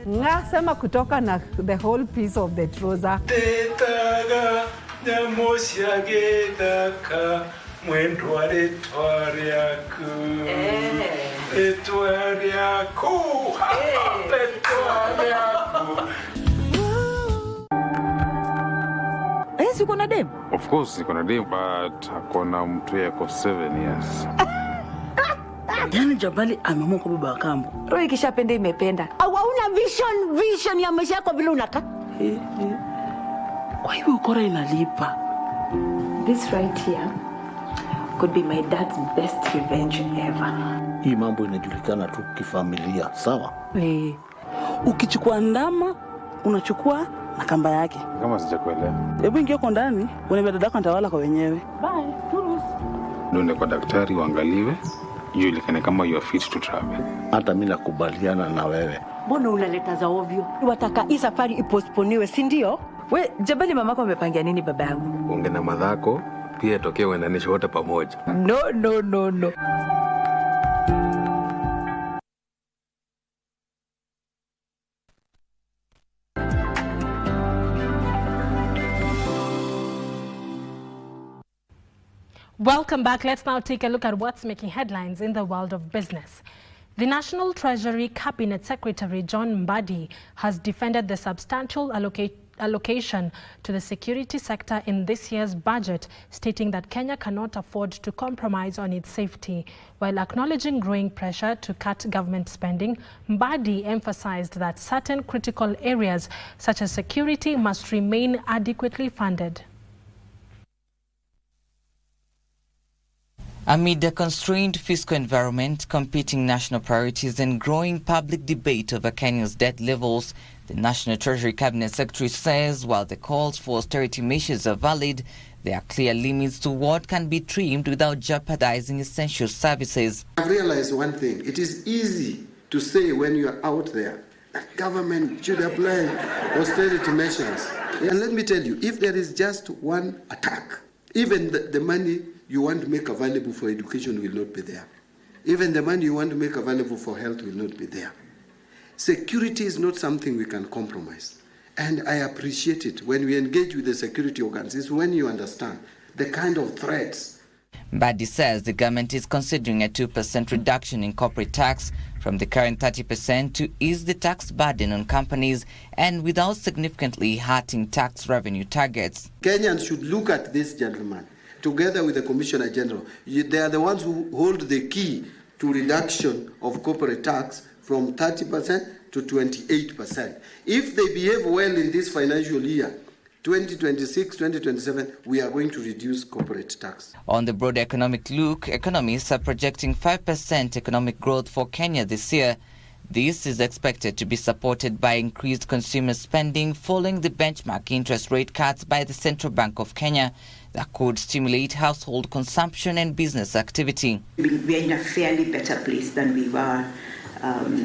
Nga sema kutoka na the whole piece of the trouser. Tetaga nyamoshyagedaka mwendware twariaku etwariaku etwariaku. Yes, you gonna dem? Of course, you gonna dem, but akona mtu yako 7 years. Yani Jabali ameamua kwa baba kambo. Roho ikishapenda imependa. Hauna vision ya maisha yako vile unaka. Kwa hiyo ukora inalipa. This right here could be my dad's best revenge ever. Hii mambo inajulikana tu kifamilia, sawa? Ukichukua ndama, unachukua na kamba yake. Kama sijakuelewa. Hebu ingia kwa ndani, unaambia dadako nitawala kwa wenyewe. Bye. Turus. Ndio kwa daktari uangaliwe, julikane kama you are fit to travel. Hata mimi nakubaliana na wewe. Mbona unaleta za ovyo? Wataka hii safari ipostponiwe, si ndio? We, Jabali mamako amepangia nini baba yangu? Unge na madhako, pia tokee uendanishe wote pamoja. No. Welcome back. Let's now take a look at what's making headlines in the world of business. The National Treasury Cabinet Secretary John Mbadi has defended the substantial allocation to the security sector in this year's budget, stating that Kenya cannot afford to compromise on its safety. While acknowledging growing pressure to cut government spending, Mbadi emphasized that certain critical areas such as security must remain adequately funded. Amid a constrained fiscal environment, competing national priorities and growing public debate over Kenya's debt levels, the National Treasury Cabinet Secretary says while the calls for austerity measures are valid, there are clear limits to what can be trimmed without jeopardizing essential services. I've realized one thing. It is easy to say when you are out there that government should apply austerity measures. And let me tell you, if there is just one attack, even the money you want to make available for education will not be there. Even the money you want to make available for health will not be there. Security is not something we can compromise. And I appreciate it. When we engage with the security organs, it's when you understand the kind of threats. Mbadi says the government is considering a 2% reduction in corporate tax from the current 30% to ease the tax burden on companies and without significantly hurting tax revenue targets. Kenyans should look at this gentleman together with the Commissioner General. They are the ones who hold the key to reduction of corporate tax from 30% to 28%. If they behave well in this financial year, 2026, 2027, we are going to reduce corporate tax. On the broader economic look, economists are projecting 5% economic growth for Kenya this year. This is expected to be supported by increased consumer spending following the benchmark interest rate cuts by the Central Bank of Kenya that could stimulate household consumption and business activity. We are in a fairly better place than we were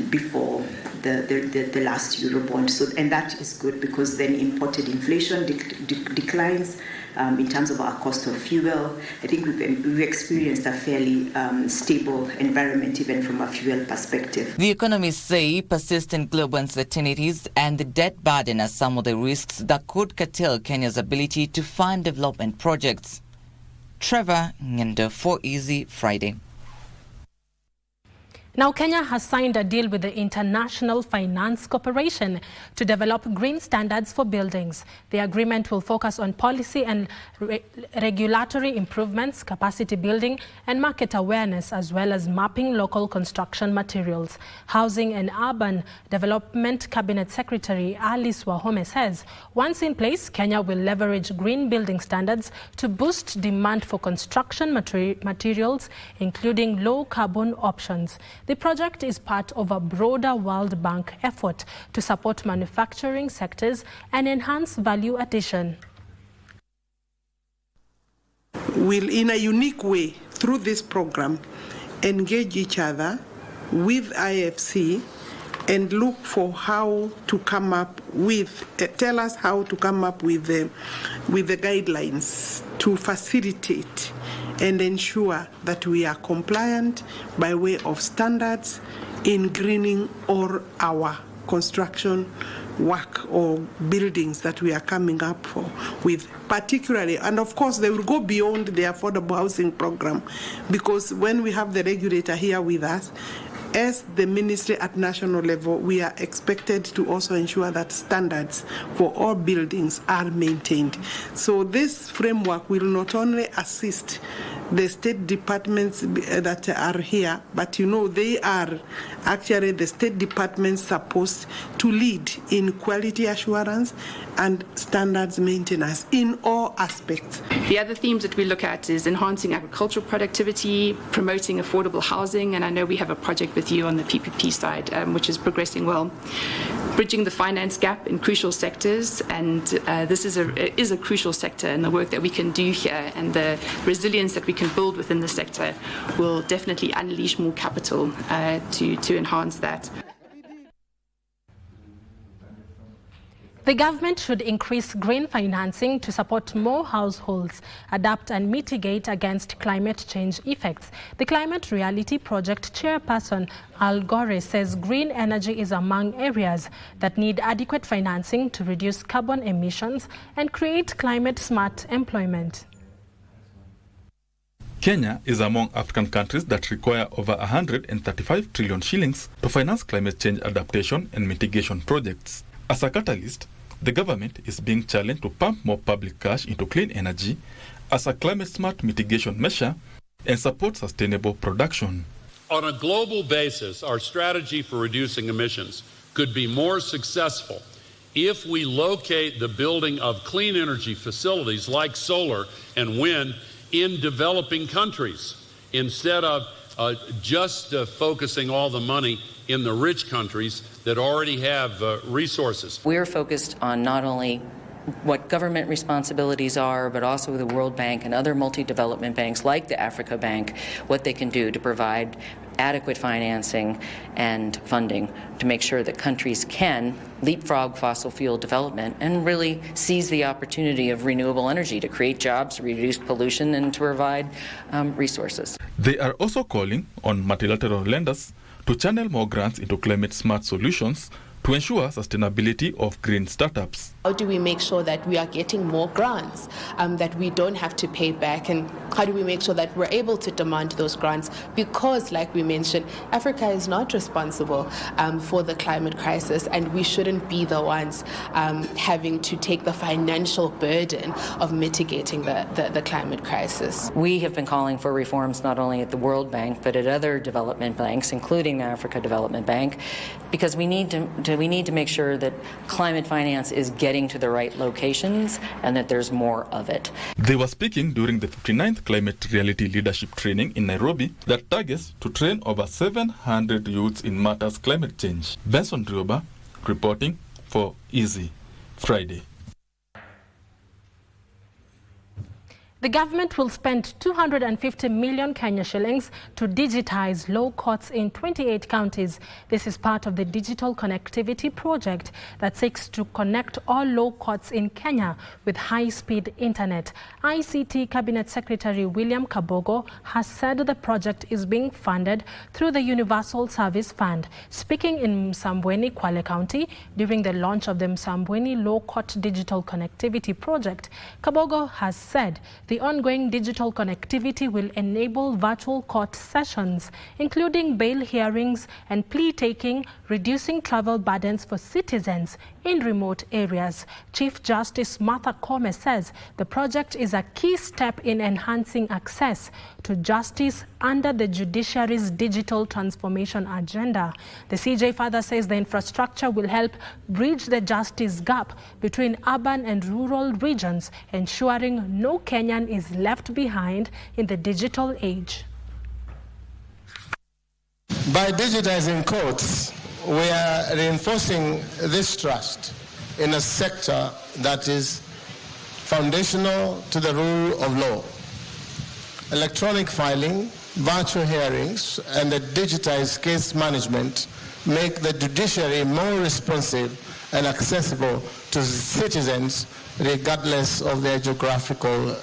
before the last Eurobond. So, and that is good because then imported inflation declines in terms of our cost of fuel. I think we've experienced a fairly stable environment even from a fuel perspective. The economists say persistent global uncertainties and the debt burden are some of the risks that could curtail Kenya's ability to fund development projects. Trevor Ngendo for Easy Friday. Now, Kenya has signed a deal with the International Finance Corporation to develop green standards for buildings. The agreement will focus on policy and regulatory improvements, capacity building, and market awareness, as well as mapping local construction materials. Housing and Urban Development Cabinet Secretary Alice Wahome says, once in place, Kenya will leverage green building standards to boost demand for construction materials, including low-carbon options. The project is part of a broader World Bank effort to support manufacturing sectors and enhance value addition. Will, in a unique way, through this program, engage each other with IFC and look for how to come up with, tell us how to come up with the guidelines to facilitate and ensure that we are compliant by way of standards in greening all our construction work or buildings that we are coming up with particularly. And of course, they will go beyond the affordable housing program, because when we have the regulator here with us, as the ministry at national level, we are expected to also ensure that standards for all buildings are maintained. So this framework will not only assist the state departments that are here, but they are actually the state departments supposed to lead in quality assurance and standards maintenance in all aspects. The other themes that we look at is enhancing agricultural productivity, promoting affordable housing, and I know we have a project with you on the PPP side, which is progressing well. Bridging the finance gap in crucial sectors, and this is a crucial sector, and the work that we can do here and the resilience that we can build within the sector will definitely unleash more capital to enhance that. The government should increase green financing to support more households, adapt and mitigate against climate change effects. The Climate Reality Project chairperson Al Gore says green energy is among areas that need adequate financing to reduce carbon emissions and create climate-smart employment. Kenya is among African countries that require over 135 trillion shillings to finance climate change adaptation and mitigation projects. As a catalyst, the government is being challenged to pump more public cash into clean energy as a climate-smart mitigation measure and support sustainable production. On a global basis, our strategy for reducing emissions could be more successful if we locate the building of clean energy facilities like solar and wind in developing countries instead of just focusing all the money in the rich countries that already have resources. We're focused on not only what government responsibilities are, but also the World Bank and other multi-development banks like the Africa Bank, what they can do to provide adequate financing and funding to make sure that countries can leapfrog fossil fuel development and really seize the opportunity of renewable energy to create jobs, reduce pollution, and to provide resources. They are also calling on multilateral lenders to channel more grants into climate-smart solutions to ensure sustainability of green startups. How do we make sure that we are getting more grants that we don't have to pay back, and how do we make sure that we're able to demand those grants? Because, like we mentioned, Africa is not responsible for the climate crisis, and we shouldn't be the ones having to take the financial burden of mitigating the climate crisis. We have been calling for reforms not only at the World Bank but at other development banks, including the Africa Development Bank, because we need to make sure that climate finance is getting to the right locations and that there's more of it. They were speaking during the 59th Climate Reality Leadership Training in Nairobi that targets to train over 700 youths in matters climate change. Benson Rioba reporting for Easy Friday. The government will spend 250 million Kenya shillings to digitize law courts in 28 counties. This is part of the digital connectivity project that seeks to connect all law courts in Kenya with high-speed internet. ICT Cabinet Secretary William Kabogo has said the project is being funded through the Universal Service Fund. Speaking in Msambweni, Kwale County, during the launch of the Msambweni Law Court Digital Connectivity Project, Kabogo has said the ongoing digital connectivity will enable virtual court sessions, including bail hearings and plea taking, reducing travel burdens for citizens in remote areas. Chief Justice Martha Koome says the project is a key step in enhancing access to justice under the judiciary's digital transformation agenda. The CJ further says the infrastructure will help bridge the justice gap between urban and rural regions, ensuring no Kenyan is left behind in the digital age. By digitizing courts, we are reinforcing this trust in a sector that is foundational to the rule of law. Electronic filing, virtual hearings, and the digitized case management make the judiciary more responsive and accessible to citizens regardless of their geographical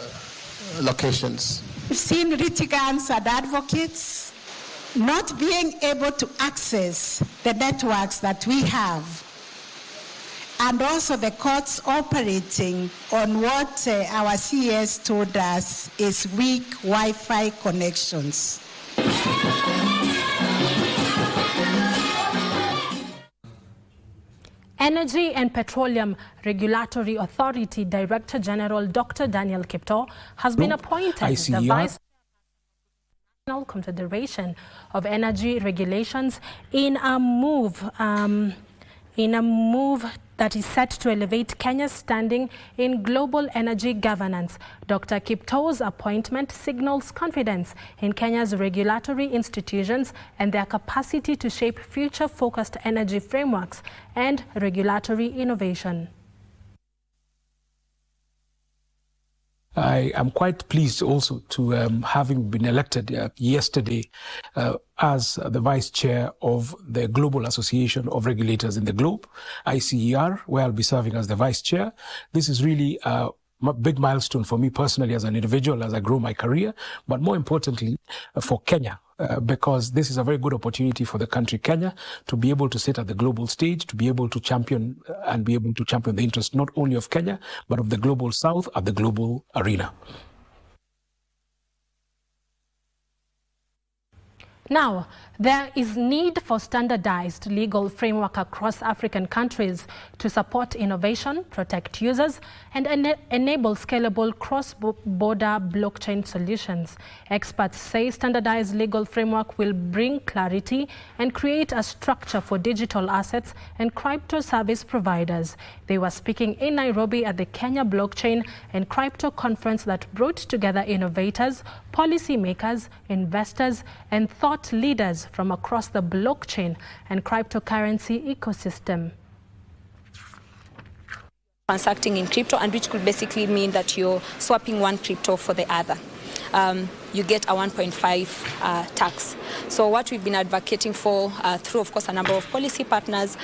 locations. We've seen litigants and advocates not being able to access the networks that we have, and also the courts operating on what our CS told us is weak Wi-Fi connections. Energy and Petroleum Regulatory Authority Director General Dr. Daniel Kibbett has been appointed the Vice National Confederation of Energy Regulations in a move that is set to elevate Kenya's standing in global energy governance. Dr. Kipto's appointment signals confidence in Kenya's regulatory institutions and their capacity to shape future-focused energy frameworks and regulatory innovation. I am quite pleased also to having been elected yesterday as the Vice Chair of the Global Association of Regulators in the Globe, ICER, where I'll be serving as the Vice Chair. This is really a big milestone for me personally as an individual as I grow my career, but more importantly for Kenya, because this is a very good opportunity for the country Kenya to be able to sit at the global stage, to be able to champion the interest not only of Kenya, but of the global south at the global arena. Now, there is need for standardized legal framework across African countries to support innovation, protect users, and enable scalable cross-border blockchain solutions. Experts say standardized legal framework will bring clarity and create a structure for digital assets and crypto service providers. They were speaking in Nairobi at the Kenya Blockchain and Crypto Conference that brought together innovators, policymakers, investors, and thought leaders from across the blockchain and cryptocurrency ecosystem. Transacting in crypto, and which could basically mean that you're swapping one crypto for the other. You get a 1.5 tax. So what we've been advocating for through, of course, a number of policy partners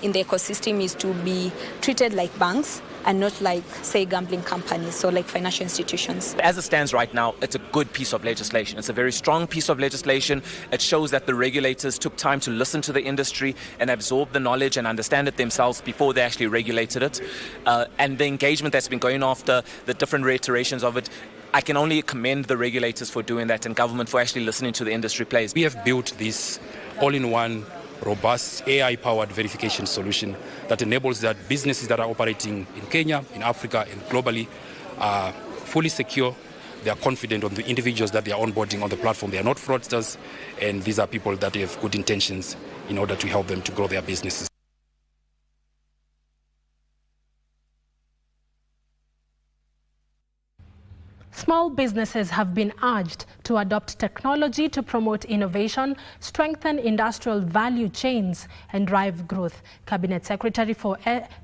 in the ecosystem is to be treated like banks and not like, say, gambling companies, so like financial institutions. As it stands right now, it's a good piece of legislation. It's a very strong piece of legislation. It shows that the regulators took time to listen to the industry and absorb the knowledge and understand it themselves before they actually regulated it. And the engagement that's been going after, the different reiterations of it, I can only commend the regulators for doing that and government for actually listening to the industry players. We have built this all-in-one, robust AI-powered verification solution that enables that businesses that are operating in Kenya, in Africa, and globally are fully secure. They are confident on the individuals that they are onboarding on the platform. They are not fraudsters, and these are people that have good intentions in order to help them to grow their businesses. Small businesses have been urged to adopt technology to promote innovation, strengthen industrial value chains, and drive growth. Cabinet Secretary for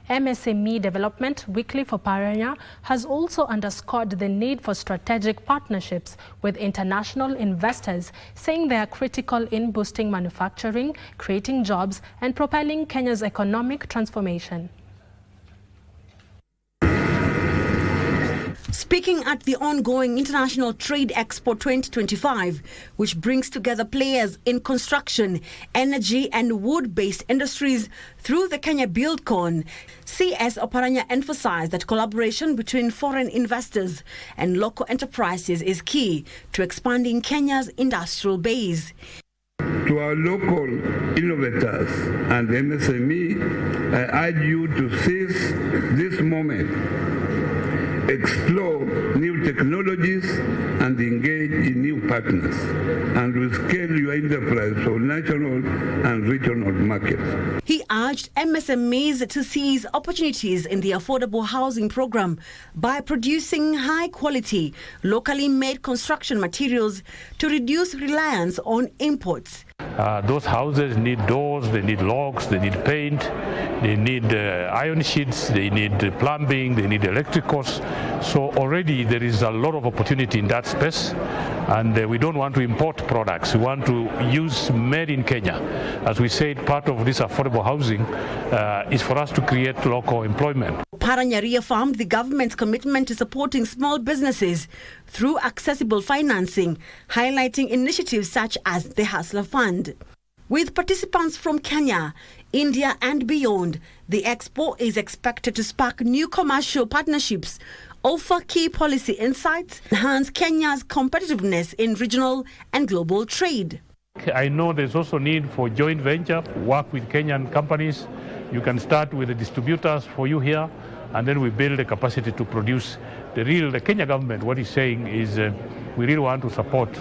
MSME Development, Wycliffe Oparanya, has also underscored the need for strategic partnerships with international investors, saying they are critical in boosting manufacturing, creating jobs, and propelling Kenya's economic transformation. Speaking at the ongoing International Trade Expo 2025, which brings together players in construction, energy and wood-based industries through the Kenya BuildCon, CS Oparanya emphasized that collaboration between foreign investors and local enterprises is key to expanding Kenya's industrial base. To our local innovators and MSME, I urge you to seize this moment, explore new technologies and engage in new partners, and will scale your enterprise for national and regional markets. He urged MSMEs to seize opportunities in the affordable housing program by producing high-quality, locally made construction materials to reduce reliance on imports. Those houses need doors, they need locks, they need paint, they need iron sheets, they need plumbing, they need electricals. So already there is a lot of opportunity in that space, and we don't want to import products. We want to use made in Kenya. As we said, part of this affordable housing is for us to create local employment. Paranya reaffirmed the government's commitment to supporting small businesses through accessible financing, highlighting initiatives such as the Hustler Fund. With participants from Kenya, India and beyond, the expo is expected to spark new commercial partnerships, offer key policy insights, enhance Kenya's competitiveness in regional and global trade. I know there's also need for joint venture, work with Kenyan companies. You can start with the distributors for you here, and then we build the capacity to produce. The Kenya government, what he's saying is we really want to support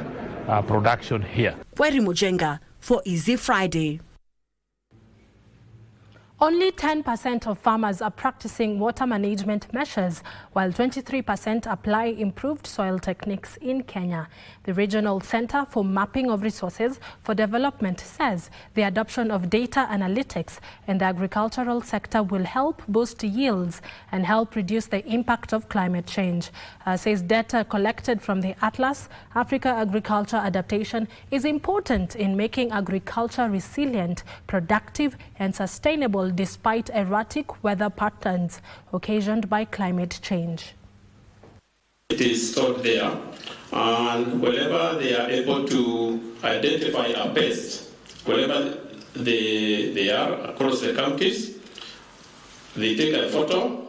production here. Weri Mujenga for Easy Friday. Only 10% of farmers are practicing water management measures, while 23% apply improved soil techniques in Kenya. The Regional Center for Mapping of Resources for Development says the adoption of data analytics in the agricultural sector will help boost yields and help reduce the impact of climate change. Says data collected from the Atlas Africa Agriculture Adaptation is important in making agriculture resilient, productive and sustainable despite erratic weather patterns occasioned by climate change. It is stored there, and wherever they are able to identify a pest, wherever they are across the counties, they take a photo.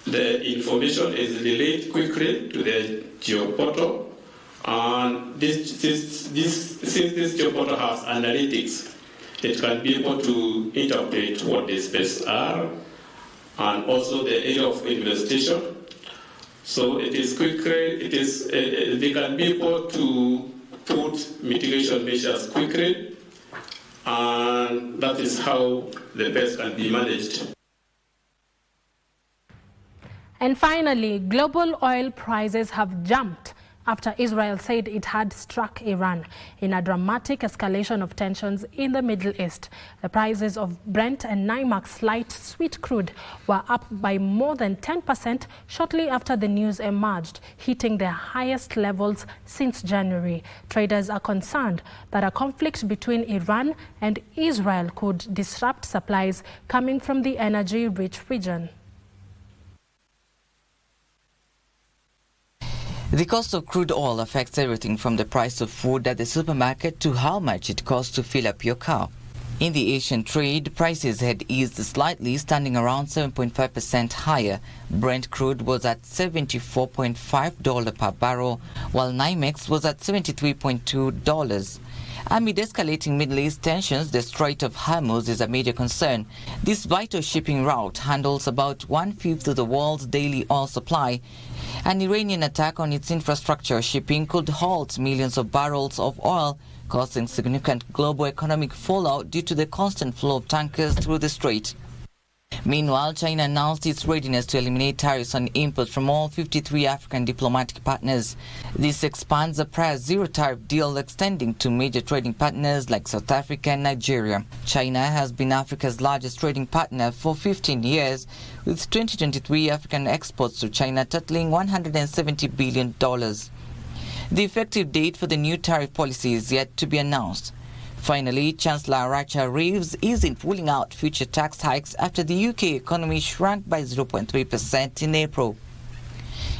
The information is relayed quickly to the geoportal, and since this geoportal has analytics, it can be able to interpret what the species are and also the area of investigation. So it is quickly, they can be able to put mitigation measures quickly, and that is how the pest can be managed. And finally, global oil prices have jumped after Israel said it had struck Iran in a dramatic escalation of tensions in the Middle East. The prices of Brent and NYMEX light sweet crude were up by more than 10% shortly after the news emerged, hitting their highest levels since January. Traders are concerned that a conflict between Iran and Israel could disrupt supplies coming from the energy-rich region. The cost of crude oil affects everything from the price of food at the supermarket to how much it costs to fill up your car. In the Asian trade, prices had eased slightly, standing around 7.5% higher. Brent crude was at $74.5 per barrel, while NYMEX was at $73.2. Amid escalating Middle East tensions, the Strait of Hormuz is a major concern. This vital shipping route handles about 1/5 of the world's daily oil supply. An Iranian attack on its infrastructure shipping could halt millions of barrels of oil, causing significant global economic fallout due to the constant flow of tankers through the strait. Meanwhile, China announced its readiness to eliminate tariffs on imports from all 53 African diplomatic partners. This expands the prior zero tariff deal extending to major trading partners like South Africa and Nigeria. China has been Africa's largest trading partner for 15 years, with 2023 African exports to China totaling $170 billion. The effective date for the new tariff policy is yet to be announced. Finally, Chancellor Racha Reeves isn't ruling out future tax hikes after the UK economy shrank by 0.3% in April.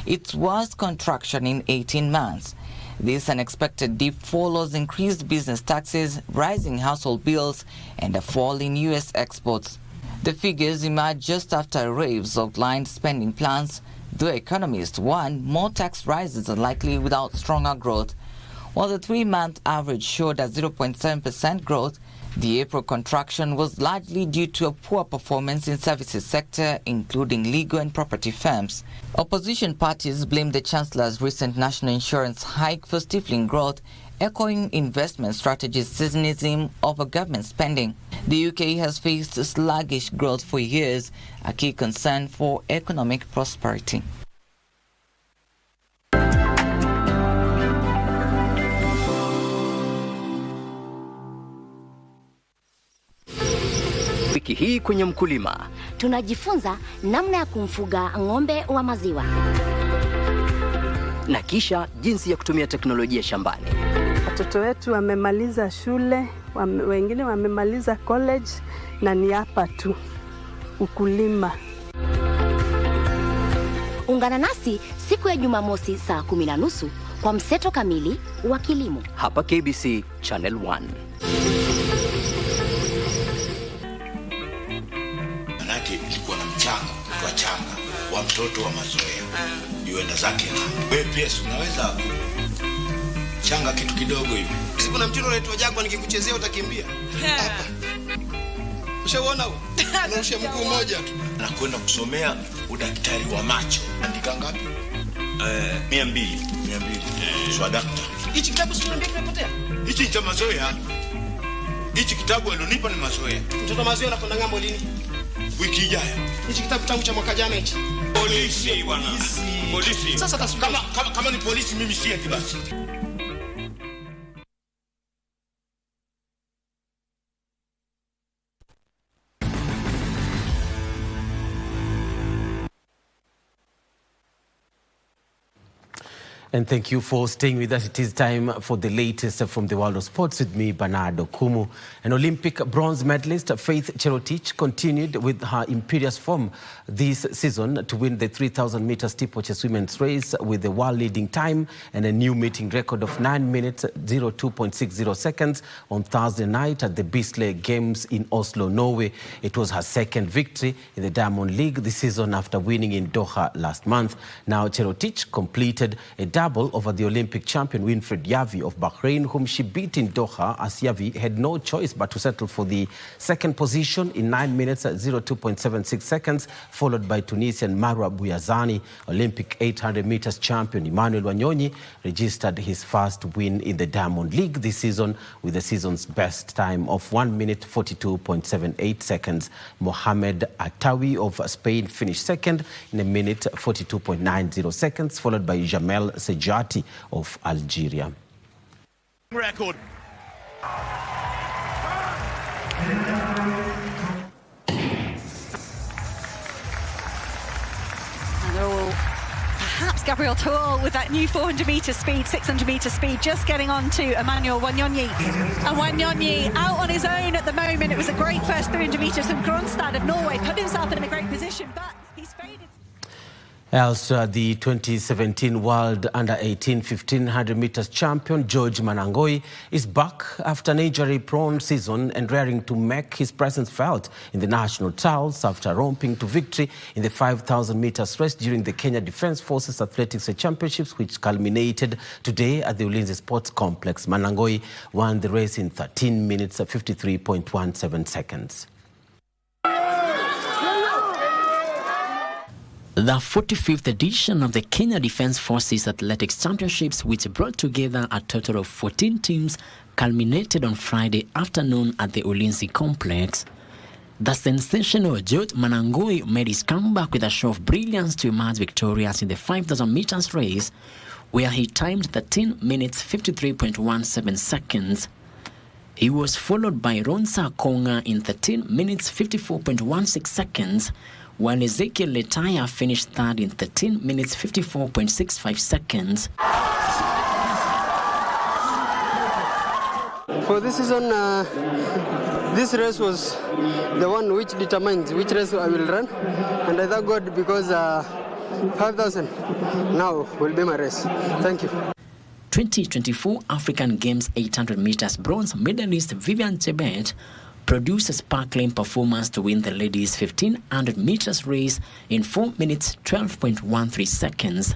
its worst contraction in 18 months. This unexpected dip follows increased business taxes, rising household bills, and a fall in U.S. exports. The figures emerged just after Rave's outlined spending plans, though economists warn more tax rises are likely without stronger growth. While the 3-month average showed a 0.7% growth, the April contraction was largely due to a poor performance in services sector, including legal and property firms. Opposition parties blamed the Chancellor's recent national insurance hike for stifling growth, echoing investment strategies cynicism over government spending. The UK has faced sluggish growth for years, a key concern for economic prosperity. Wiki hii kwenye Mkulima tunajifunza namna ya kumfuga ng'ombe wa maziwa na kisha jinsi ya kutumia teknolojia shambani. Watoto wetu wamemaliza shule, wengine wamemaliza college na ni hapa tu ukulima. Ungana nasi siku ya Jumamosi saa 10:30 kwa mseto kamili wa kilimo hapa KBC Channel 1. Ilikuwa na mchango kwa changa wa mtoto wa mazoea yuenda zake na wewe pia unaweza changa kitu kidogo hivi. Kuna mtindo unaitwa Jagwa, nikikuchezea utakimbia hapa. Ushaona huo? Unaosha mguu mmoja tu na kwenda kusomea udaktari wa macho. Andika ngapi? 200. Swa daktari. Hichi kitabu si niambia kimepotea? Hichi cha mazoea. Hichi kitabu alionipa ni mazoea. Mtoto mazoea anakwenda ngambo lini? Wiki ijayo. Hichi kitabu tangu cha mwaka jana hichi. Polisi bwana. Polisi. Sasa kama ni polisi mimi si eti basi. And thank you for staying with us. It is time for the latest from the world of sports with me, Bernardo Kumu. An Olympic bronze medalist, Faith Cherotich, continued with her imperious form this season to win the 3,000-meter steeplechase women's race with the world-leading time and a new meeting record of 9 minutes 02.60 seconds on Thursday night at the Bislett Games in Oslo, Norway. It was her second victory in the Diamond League this season after winning in Doha last month. Now Cherotich completed a double over the Olympic champion Winfred Yavi of Bahrain, whom she beat in Doha, as Yavi had no choice but to settle for the second position in 9 minutes 02.76 seconds, followed by Tunisian Marwa Bouyazani. Olympic 800 meters champion Emmanuel Wanyonyi registered his first win in the Diamond League this season with the season's best time of 1 minute 42.78 seconds. Mohamed Atawi of Spain finished second in 1 minute 42.90 seconds, followed by Jamel Sejati of Algeria. Record. Perhaps Gabriel Toul with that new 400-metre speed, 600-metre speed, just getting on to Emmanuel Wanyonyi. And Wanyonyi out on his own at the moment. It was a great first 300 metres from Gronstad of Norway, put himself in a great position, but he's faded. Elsewhere, the 2017 World Under-18 1500 meters champion George Manangoi is back after an injury-prone season and raring to make his presence felt in the national trials after romping to victory in the 5,000 meters race during the Kenya Defence Forces Athletics Championships, which culminated today at the Ulinzi Sports Complex. Manangoi won the race in 13 minutes 53.17 seconds. The 45th edition of the Kenya Defence Forces Athletics Championships, which brought together a total of 14 teams, culminated on Friday afternoon at the Ulinzi complex. The sensational George Manangoi made his comeback with a show of brilliance to emerge victorious in the 5,000 meters race, where he timed 13 minutes 53.17 seconds. He was followed by Ronsa Konga in 13 minutes 54.16 seconds, while Ezekiel Letaya finished third in 13 minutes 54.65 seconds. For this season, this race was the one which determines which race I will run, and I thank God because 5,000 now will be my race. Thank you. 2024 African Games 800 meters bronze medalist Vivian Kibbett produced a sparkling performance to win the ladies 1500 meters race in 4 minutes 12.13 seconds.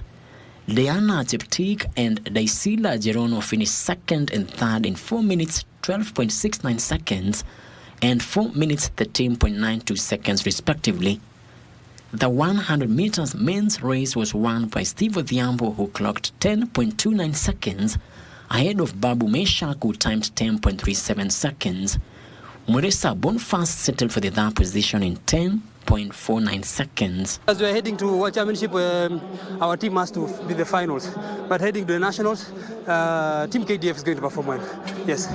Diana Cheptik and Daisila Gerono finished second and third in 4 minutes 12.69 seconds and 4 minutes 13.92 seconds respectively. The 100 meters men's race was won by Steve Odhiambo, who clocked 10.29 seconds ahead of Babu Meshak, who timed 10.37 seconds. Muresa Bonfast settled for the third position in 10.49 seconds. As we are heading to World Championship, our team has to be the finals. But heading to the nationals, Team KDF is going to perform well. Yes.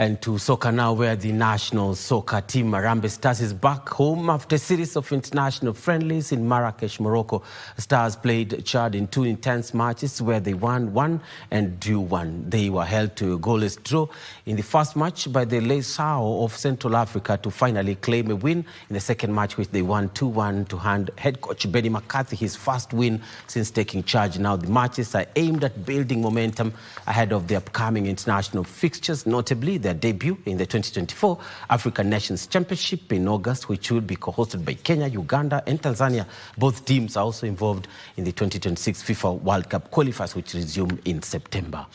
And to soccer now, where the national soccer team Harambee Stars is back home after a series of international friendlies in Marrakesh, Morocco. Stars played Chad in 2 intense matches where they won 1 and drew 1. They were held to a goalless draw in the first match by the Leisao of Central Africa to finally claim a win in the second match, which they won 2-1 to hand head coach Benny McCarthy his first win since taking charge. Now the matches are aimed at building momentum ahead of the upcoming international fixtures, notably their debut in the 2024 African Nations Championship in August, which will be co-hosted by Kenya, Uganda and Tanzania. Both teams are also involved in the 2026 FIFA World Cup qualifiers, which resume in September.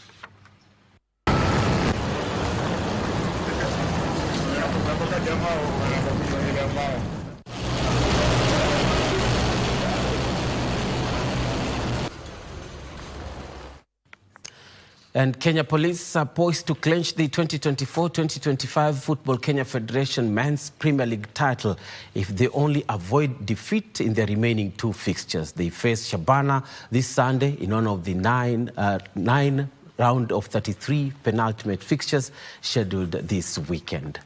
And Kenya Police are poised to clinch the 2024-2025 Football Kenya Federation Men's Premier League title if they only avoid defeat in their remaining 2 fixtures. They face Shabana this Sunday in one of the nine round of 33 penultimate fixtures scheduled this weekend.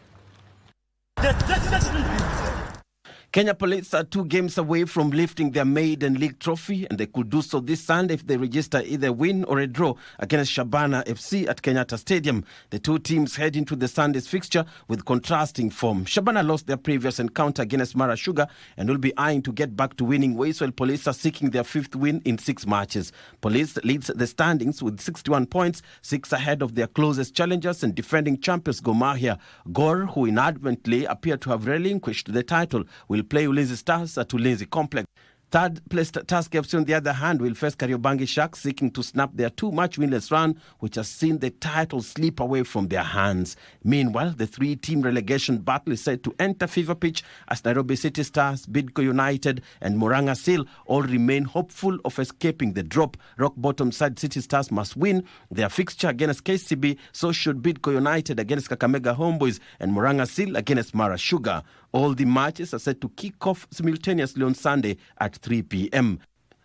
Kenya Police are 2 games away from lifting their maiden league trophy, and they could do so this Sunday if they register either a win or a draw against Shabana FC at Kenyatta Stadium. The 2 teams head into the Sunday's fixture with contrasting form. Shabana lost their previous encounter against Mara Sugar and will be eyeing to get back to winning ways, while Police are seeking their 5th win in 6 matches. Police leads the standings with 61 points, 6 ahead of their closest challengers and defending champions Gor Mahia. Gor, who inadvertently appear to have relinquished the title, will play Ulinzi Stars at Ulinzi Complex. Third-placed Tusker FC, on the other hand, will face Kariobangi Sharks, seeking to snap their 2-match winless run, which has seen the title slip away from their hands. Meanwhile, the 3-team relegation battle is set to enter fever pitch as Nairobi City Stars, Bidco United and Murang'a Seal all remain hopeful of escaping the drop. Rock-bottom side City Stars must win their fixture against KCB, so should Bidco United against Kakamega Homeboys and Murang'a Seal against Mara Sugar. All the matches are set to kick off simultaneously on Sunday at 3 p.m.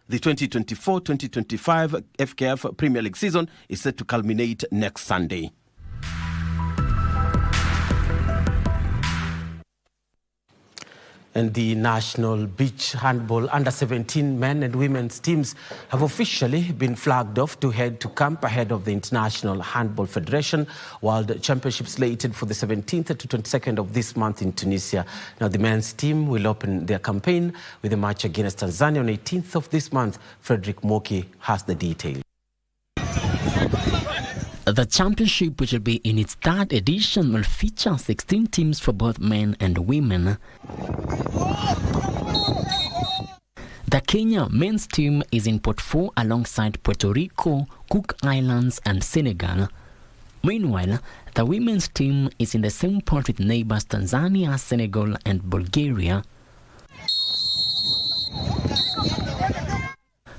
The 2024-2025 FKF Premier League season is set to culminate next Sunday. And the national beach handball under-17 men and women's teams have officially been flagged off to head to camp ahead of the International Handball Federation World Championship slated for the 17th to 22nd of this month in Tunisia. Now, the men's team will open their campaign with a match against Tanzania on 18th of this month. Frederick Moki has the details. The championship, which will be in its 3rd edition, will feature 16 teams for both men and women. The Kenya men's team is in Pot 4 alongside Puerto Rico, Cook Islands and Senegal. Meanwhile, the women's team is in the same pot with neighbors Tanzania, Senegal and Bulgaria.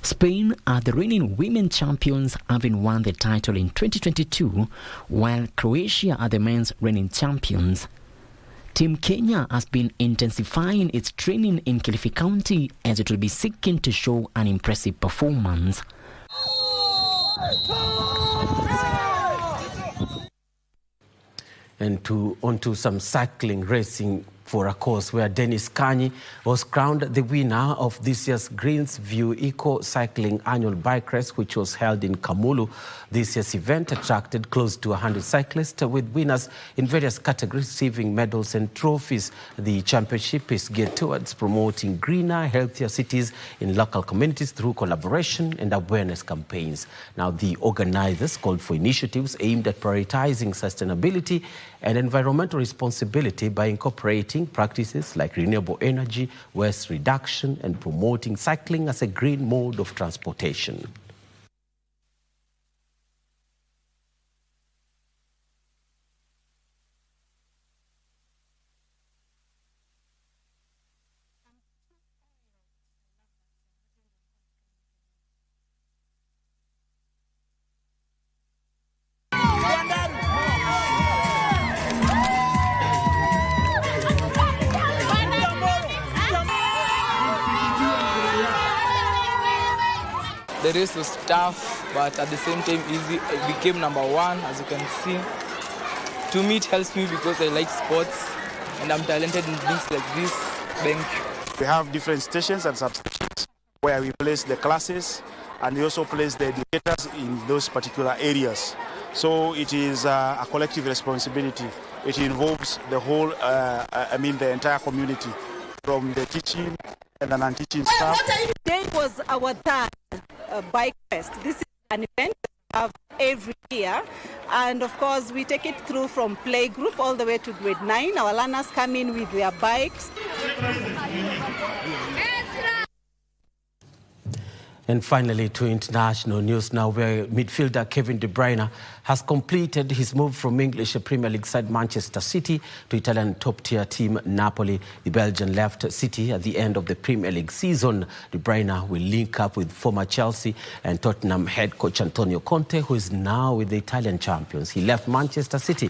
Spain are the reigning women champions, having won the title in 2022, while Croatia are the men's reigning champions. Team Kenya has been intensifying its training in Kilifi County as it will be seeking to show an impressive performance. And onto some cycling racing. for a course where Dennis Kanyi was crowned the winner of this year's Greensview Eco Cycling Annual Bike Race, which was held in Kamulu. This year's event attracted close to 100 cyclists, with winners in various categories receiving medals and trophies. The championship is geared towards promoting greener, healthier cities in local communities through collaboration and awareness campaigns. Now, the organizers called for initiatives aimed at prioritizing sustainability and environmental responsibility by incorporating practices like renewable energy, waste reduction, and promoting cycling as a green mode of transportation. The race was tough, but at the same time easy. I became number one, as you can see. To me, it helps me because I like sports and I'm talented in things like this. Thank you. We have different stations and substations where we place the classes, and we also place the educators in those particular areas. So it is a collective responsibility. It involves the whole, the entire community, from the teaching and the non-teaching staff. Today was our third bike fest. This is an event we have every year, and of course we take it through from playgroup all the way to grade 9. Our learners come in with their bikes. And finally, to international news now, where midfielder Kevin De Bruyne has completed his move from English Premier League side Manchester City to Italian top-tier team Napoli. The Belgian left City at the end of the Premier League season. De Bruyne will link up with former Chelsea and Tottenham head coach Antonio Conte, who is now with the Italian champions. He left Manchester City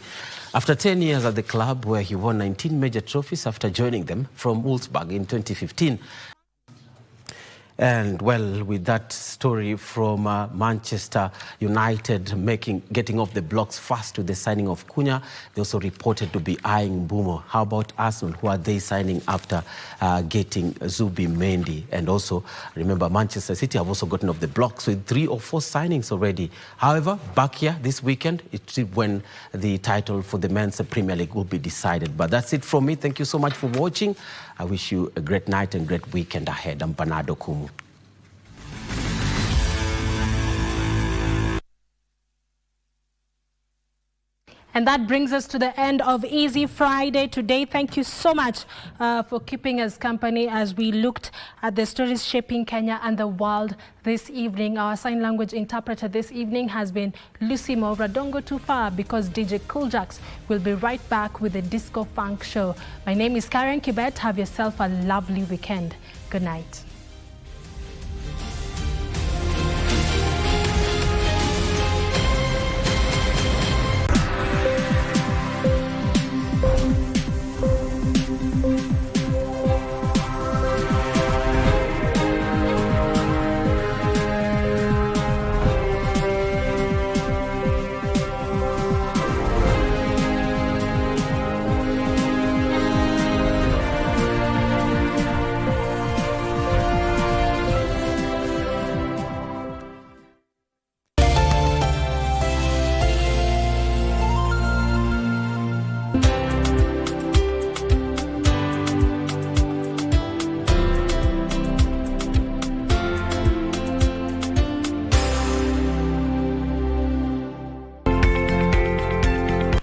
after 10 years at the club, where he won 19 major trophies after joining them from Wolfsburg in 2015. And well, with that story from Manchester United getting off the blocks fast with the signing of Cunha, they also reported to be eyeing Bumo. How about Arsenal? Who are they signing after getting Zubi Mendy? And also, remember, Manchester City have also gotten off the blocks with 3 or 4 signings already. However, back here this weekend, it's when the title for the men's Premier League will be decided. But that's it from me. Thank you so much for watching. I wish you a great night and great weekend ahead. I'm Bernardo Kumu. And that brings us to the end of Easy Friday today. Thank you so much for keeping us company as we looked at the stories shaping Kenya and the world this evening. Our sign language interpreter this evening has been Lucy Maura. Don't go too far, because DJ Cooljax will be right back with the Disco Funk Show. My name is Carren Kibbett. Have yourself a lovely weekend. Good night.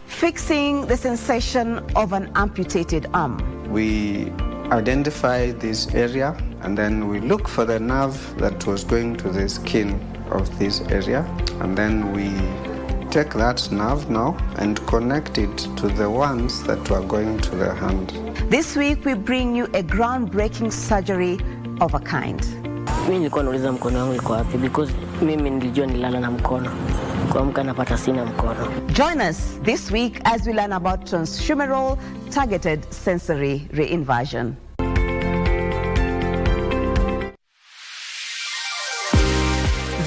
Fixing the sensation of an amputated arm. We identify this area and then we look for the nerve that was going to the skin of this area, and then we take that nerve now and connect it to the ones that were going to the hand. This week we bring you a groundbreaking surgery of a kind. Mimi nilikuwa nauliza mkono wangu iko wapi, because mimi nilijua nilala na mkono. Kuamka napata sina mkono. Join us this week as we learn about transhumeral targeted sensory reinversion.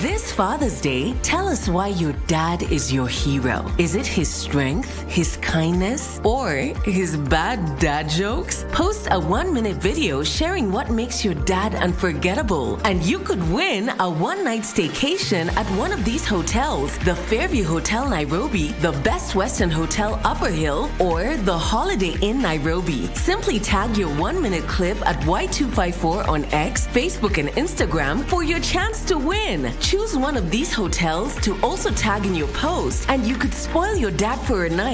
This Father's Day, tell us why your dad is your hero. Is it his strength, his kindness, or his bad dad jokes? Post a 1-minute video sharing what makes your dad unforgettable, and you could win a one-night staycation at one of these hotels: the Fairview Hotel Nairobi, the Best Western Hotel Upper Hill, or the Holiday Inn Nairobi. Simply tag your 1-minute clip at Y254 on X, Facebook, and Instagram for your chance to win. Choose one of these hotels to also tag in your post, and you could spoil your dad for a night